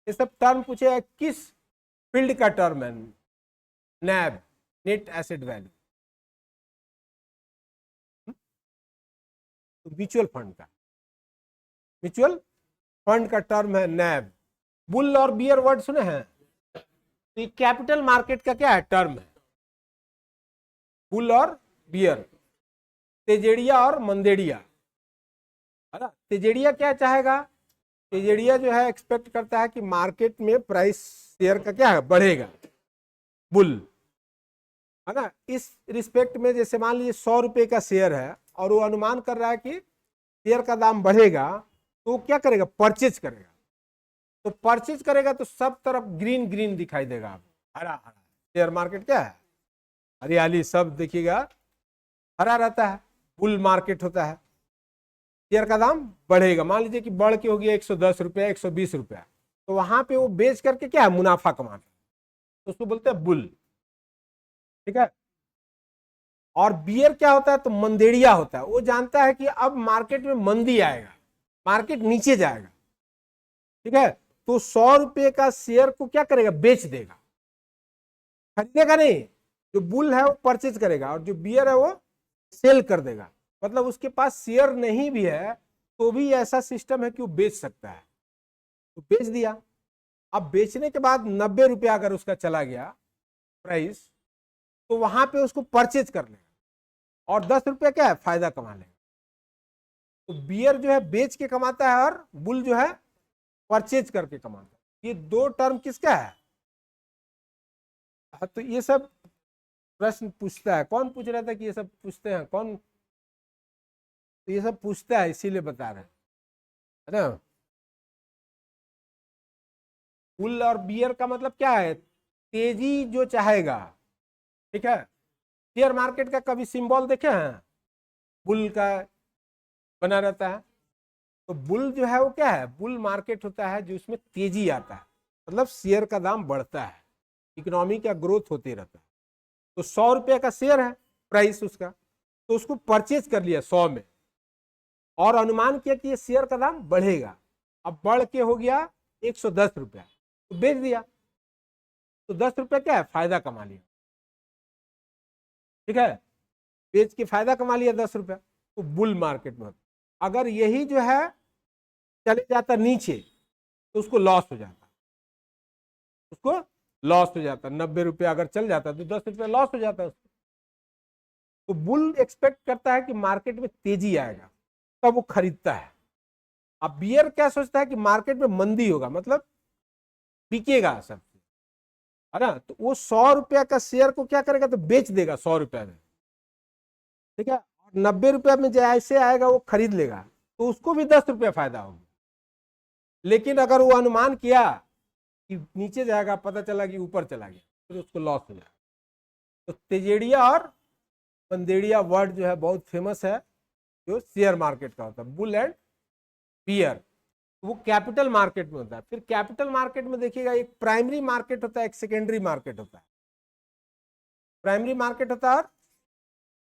ये सब टर्म पूछे किस फील्ड का टर्म है, नैव, नेट एसेट वैल्यू। तो म्यूचुअल फंड का, म्यूचुअल फंड का टर्म है नैव। बुल और बियर वर्ड सुने हैं, तो कैपिटल मार्केट का क्या है, टर्म है। बुल और बियर, तेजेड़िया और मंदेड़िया, है ना। तेजेड़िया क्या चाहेगा, तेजेड़िया जो है एक्सपेक्ट करता है कि मार्केट में प्राइस शेयर का क्या है, बढ़ेगा। बुल, है ना। इस रिस्पेक्ट में जैसे मान लीजिए 100 रुपये का शेयर है और वो अनुमान कर रहा है कि शेयर का दाम बढ़ेगा, तो वो क्या करेगा, परचेज करेगा। तो परचेज करेगा तो सब तरफ ग्रीन ग्रीन दिखाई देगा आपको, हरा हरा। शेयर मार्केट क्या है, हरियाली, सब देखिएगा हरा रहता है, बुल मार्केट होता है। शेयर का दाम बढ़ेगा, मान लीजिए कि बढ़ के हो गया 110 रुपया, 120 रुपया, तो वहां पे वो बेच करके क्या है, मुनाफा कमाता है, तो उसको बोलते हैं बुल। ठीक है। और बियर क्या होता है, तो मंदेड़िया होता है, वो जानता है कि अब मार्केट में मंदी आएगा, मार्केट नीचे जाएगा। ठीक है। तो 100 रुपये का शेयर को क्या करेगा, बेच देगा, खरीदेगा नहीं। जो बुल है वो परचेज करेगा और जो बियर है वो सेल कर देगा। मतलब उसके पास शेयर नहीं भी है तो भी ऐसा सिस्टम है कि वो बेच सकता है, तो बेच दिया। अब बेचने के बाद 90 रुपया अगर उसका चला गया प्राइस, तो वहां पे उसको परचेज कर लेगा और 10 रुपया क्या है, फायदा कमा लेगा। तो बियर जो है बेच के कमाता है और बुल जो है परचेज करके कमाता है। ये दो टर्म किसका है। हाँ, तो ये सब प्रश्न पूछता है। कौन पूछ रहा था कि ये सब पूछते हैं, कौन, तो ये सब पूछता है इसीलिए बता रहे हैं, है ना। बुल और बियर का मतलब क्या है, तेजी जो चाहेगा। ठीक है। शेयर मार्केट का कभी सिंबल देखे हैं, बुल का बना रहता है। तो बुल जो है वो क्या है, बुल मार्केट होता है जो उसमें तेजी आता है, मतलब शेयर का दाम बढ़ता है, इकोनॉमी का ग्रोथ होते रहता है। तो 100 रुपये का शेयर है प्राइस उसका, तो उसको परचेज कर लिया 100 में और अनुमान किया कि ये शेयर का दाम बढ़ेगा। अब बढ़ के हो गया 110 रुपया, तो बेच दिया, तो 10 रुपया क्या है, फायदा कमा लिया। ठीक है। बेच के फायदा कमा लिया 10 रुपया, तो बुल मार्केट में। अगर यही जो है चले जाता नीचे तो उसको लॉस हो जाता, उसको लॉस हो जाता। 90 रुपया अगर चल जाता तो 10 रुपया लॉस हो जाता उसको। तो बुल एक्सपेक्ट करता है कि मार्केट में तेजी आएगा, तब वो खरीदता है। अब बियर क्या सोचता है कि मार्केट में मंदी होगा, मतलब बिकेगा सब, है ना। तो वो 100 रुपया का शेयर को क्या करेगा, तो बेच देगा 100 रुपया में। ठीक है। और 90 रुपया में जैसे आएगा वो खरीद लेगा, तो उसको भी 10 रुपया फायदा होगा। लेकिन अगर वो अनुमान किया कि नीचे जाएगा, पता चला कि ऊपर चला गया, फिर उसको लॉस हो जाएगा। तो तेजेड़िया और मंदेड़िया वर्ड जो है बहुत फेमस है, जो शेयर मार्केट का होता है, बुल एंड बियर। वो कैपिटल मार्केट में होता है। फिर कैपिटल मार्केट में देखिएगा, एक प्राइमरी मार्केट होता है, एक सेकेंडरी मार्केट होता है। प्राइमरी मार्केट होता है,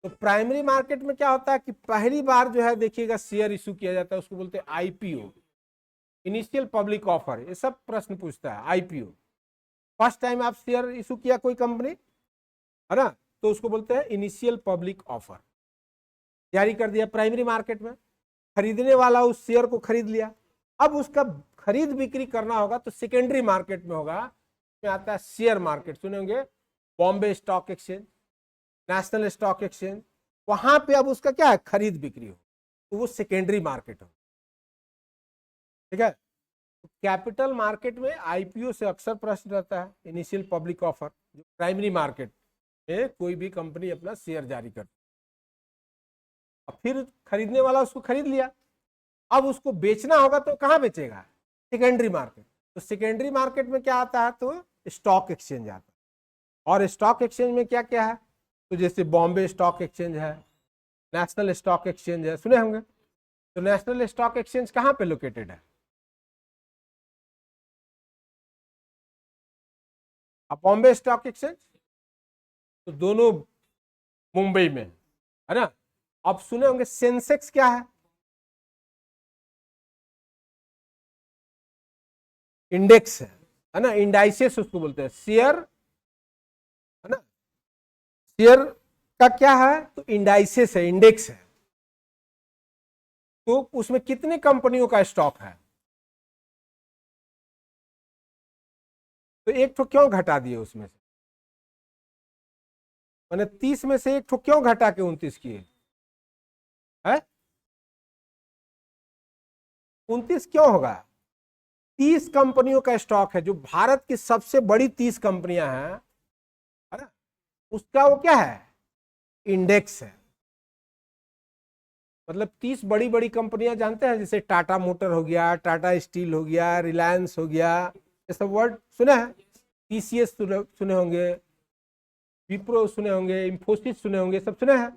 तो प्राइमरी मार्केट में क्या होता है कि पहली बार जो है देखिएगा शेयर इशू किया जाता है, उसको बोलते हैं आईपीओ, इनिशियल पब्लिक ऑफर। ये सब प्रश्न पूछता है। आईपीओ, फर्स्ट टाइम आप शेयर इशू किया कोई कंपनी, है ना, तो उसको बोलते हैं इनिशियल पब्लिक ऑफर। जारी कर दिया प्राइमरी मार्केट में, खरीदने वाला उस शेयर को खरीद लिया। अब उसका खरीद बिक्री करना होगा तो सेकेंडरी मार्केट में होगा, में आता है शेयर मार्केट, सुने होंगे, Bombay stock exchange, national stock exchange. वहां पे अब उसका क्या है, खरीद बिक्री हो, तो वो सेकेंडरी मार्केट हो। ठीक है। तो कैपिटल मार्केट में आईपीओ से अक्सर प्रश्न रहता है, इनिशियल पब्लिक ऑफर, जो प्राइमरी मार्केट में कोई भी कंपनी अपना शेयर जारी करती है। अब फिर खरीदने वाला उसको खरीद लिया, अब उसको बेचना होगा तो कहां बेचेगा, सेकेंडरी मार्केट। तो सेकेंडरी मार्केट में क्या आता है, तो स्टॉक एक्सचेंज आता है। और स्टॉक एक्सचेंज में क्या क्या है, तो जैसे बॉम्बे स्टॉक एक्सचेंज है, नेशनल स्टॉक एक्सचेंज है, सुने होंगे। तो नेशनल स्टॉक एक्सचेंज कहां पे लोकेटेड है, अब बॉम्बे स्टॉक एक्सचेंज, तो दोनों मुंबई में, है ना। अब सुने होंगे सेंसेक्स क्या है, इंडेक्स है ना, इंडाइसेस उसको बोलते हैं, शेयर, है ना। शेयर का क्या है, तो इंडाइसेस है, इंडेक्स है। तो उसमें कितनी कंपनियों का स्टॉक है, तो एक ठो क्यों घटा दिए उसमें से, मैंने 30 में से एक ठो क्यों घटा के 29 किए, है 29 क्यों होगा, 30 कंपनियों का स्टॉक है, जो भारत की सबसे बड़ी 30 कंपनियां हैं, है ना। उसका वो क्या है, इंडेक्स है। मतलब 30 बड़ी बड़ी कंपनियां जानते हैं, जैसे टाटा मोटर हो गया, टाटा स्टील हो गया, रिलायंस हो गया, ये सब वर्ड सुने हैं। टीसीएस सुने होंगे, विप्रो सुने होंगे, इंफोसिस सुने होंगे, सब सुने हैं।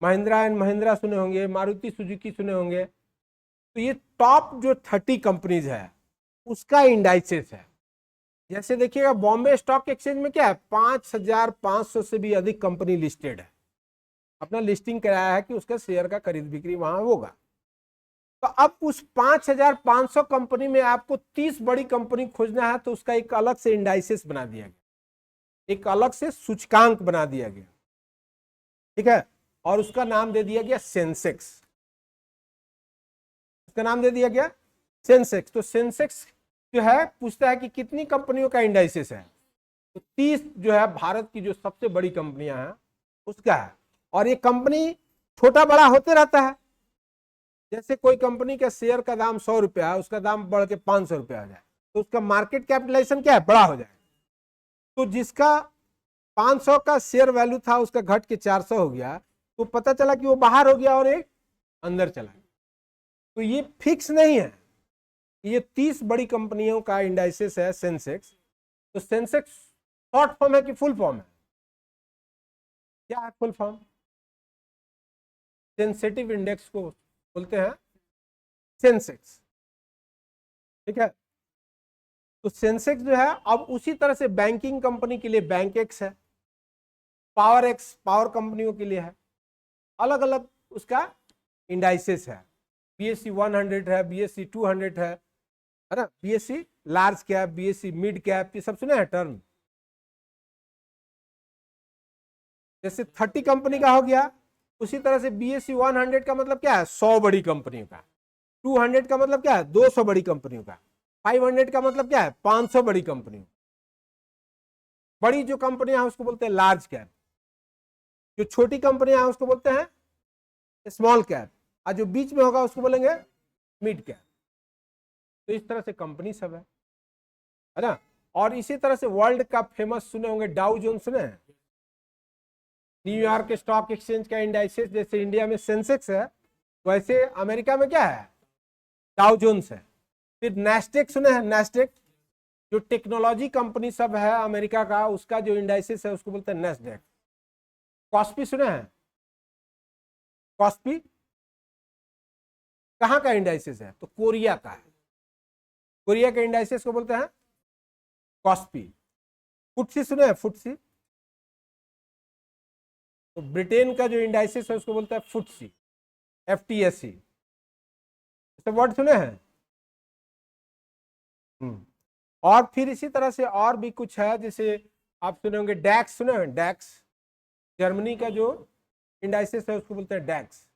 महिंद्रा एंड महिंद्रा सुने होंगे, मारुति सुजुकी सुने होंगे। तो ये टॉप जो 30 कंपनीज है उसका इंडाइसेस है। जैसे देखिएगा बॉम्बे स्टॉक एक्सचेंज में क्या है, 5500 से भी अधिक कंपनी लिस्टेड है, अपना लिस्टिंग कराया है कि उसका शेयर का खरीद बिक्री वहां होगा। तो अब उस 5500 कंपनी में आपको 30 बड़ी कंपनी खोजना है, तो उसका एक अलग से इंडाइसेस बना दिया गया, एक अलग से सूचकांक बना दिया गया, ठीक है। और उसका नाम दे दिया गया सेंसेक्स, उसका नाम दे दिया गया सेंसेक्स। तो सेंसेक्स जो है पूछता है कि कितनी कंपनियों का इंडाइसेस है, तो 30 जो है भारत की जो सबसे बड़ी कंपनियां हैं उसका है। और ये कंपनी छोटा बड़ा होते रहता है, जैसे कोई कंपनी का शेयर का दाम 100 रुपया है, उसका दाम बढ़ के 500 रुपया हो जाए, तो उसका मार्केट कैपिटलाइजेशन क्या है, बड़ा हो जाए। तो जिसका 500 का शेयर वैल्यू था उसका घट के 400 हो गया, तो पता चला कि वो बाहर हो गया और एक अंदर चला गया। तो ये फिक्स नहीं है, ये 30 बड़ी कंपनियों का इंडाइसेस है सेंसेक्स। तो सेंसेक्स शॉर्ट फॉर्म है कि फुल फॉर्म है, क्या है फुल फॉर्म, सेंसिटिव इंडेक्स को बोलते हैं सेंसेक्स, ठीक है। तो सेंसेक्स जो है, अब उसी तरह से बैंकिंग कंपनी के लिए बैंक एक्स है, पावर एक्स पावर कंपनियों के लिए है, अलग अलग उसका इंडाइसेस है। बीएससी 100 है, बीएससी 200 है ना, BSc large cap, BSc mid cap, ये सब सुने हैं टर्म। जैसे 30 कंपनी का हो गया, उसी तरह से बीएससी 100 का मतलब क्या है, 100 बड़ी कंपनियों का। 200 का मतलब क्या है, 200 बड़ी कंपनियों का। 500 का मतलब क्या है, 500 बड़ी कंपनियों। बड़ी जो कंपनियां हैं उसको बोलते हैं लार्ज कैप, जो छोटी कंपनियां हैं उसको बोलते हैं स्मॉल कैप, और जो बीच में होगा उसको बोलेंगे मिड कैप। तो इस तरह से कंपनी सब है ना। और इसी तरह से वर्ल्ड का फेमस सुने होंगे डाउ जोन्स, सुने हैं, न्यूयॉर्क स्टॉक एक्सचेंज का इंडाइसेस। जैसे इंडिया में सेंसेक्स है, वैसे अमेरिका में क्या है, डाउ जोन्स है। फिर नेस्टेक सुने हैं, नेस्टेक जो टेक्नोलॉजी कंपनी सब है अमेरिका का, उसका जो इंडाइसेस है उसको बोलते हैं नेस्डेक। कॉस्पी सुने हैं, कॉस्पी कहाँ का इंडाइसेस है, तो कोरिया का है, कोरिया के इंडाइसेस को बोलते हैं कॉस्पी। फुटसी सुने हैं, फुटसी तो ब्रिटेन का जो इंडाइसेस है उसको बोलते हैं फुटसी, FTSE, सब वर्ड सुने हैं। और फिर इसी तरह से और भी कुछ है, जैसे आप सुने होंगे डैक्स, सुने हैं डैक्स, जर्मनी का जो इंडाइसेस है उसको बोलते हैं डैक्स।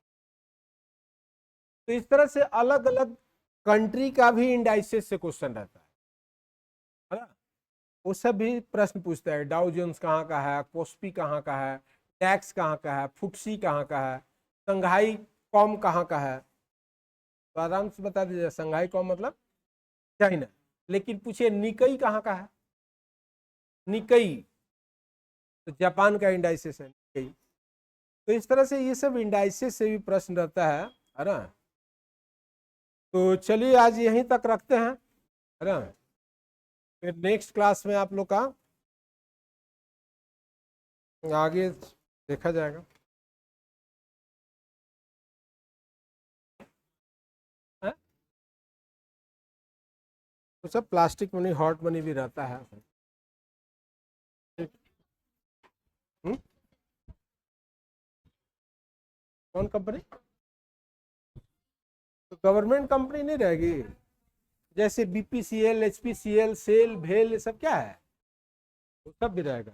तो इस तरह से अलग अलग कंट्री का भी इंडाइसेस से क्वेश्चन रहता है ना। वो सब भी प्रश्न पूछता है, डाउ जोन्स कहाँ का है, कोस्पी कहाँ का है, टैक्स कहाँ का है, फुटसी कहाँ का है, संघाई कॉम कहाँ का है। तो आराम से बता दीजिए, संघाई कॉम मतलब चाइना। लेकिन पूछिए निकई कहाँ का है, निकई तो जापान का इंडाइसेस है निकई। तो इस तरह से ये सब इंडाइसेस से भी प्रश्न रहता है ना। तो चलिए आज यहीं तक रखते हैं, है ना। फिर नेक्स्ट क्लास में आप लोग का आगे देखा जाएगा। है? तो सब प्लास्टिक मनी, हॉट मनी भी रहता है। हुँ? कौन कंपनी, तो गवर्नमेंट कंपनी नहीं रहेगी, जैसे BPCL, HPCL, सेल, भेल, ये सब क्या है, वो सब भी रहेगा।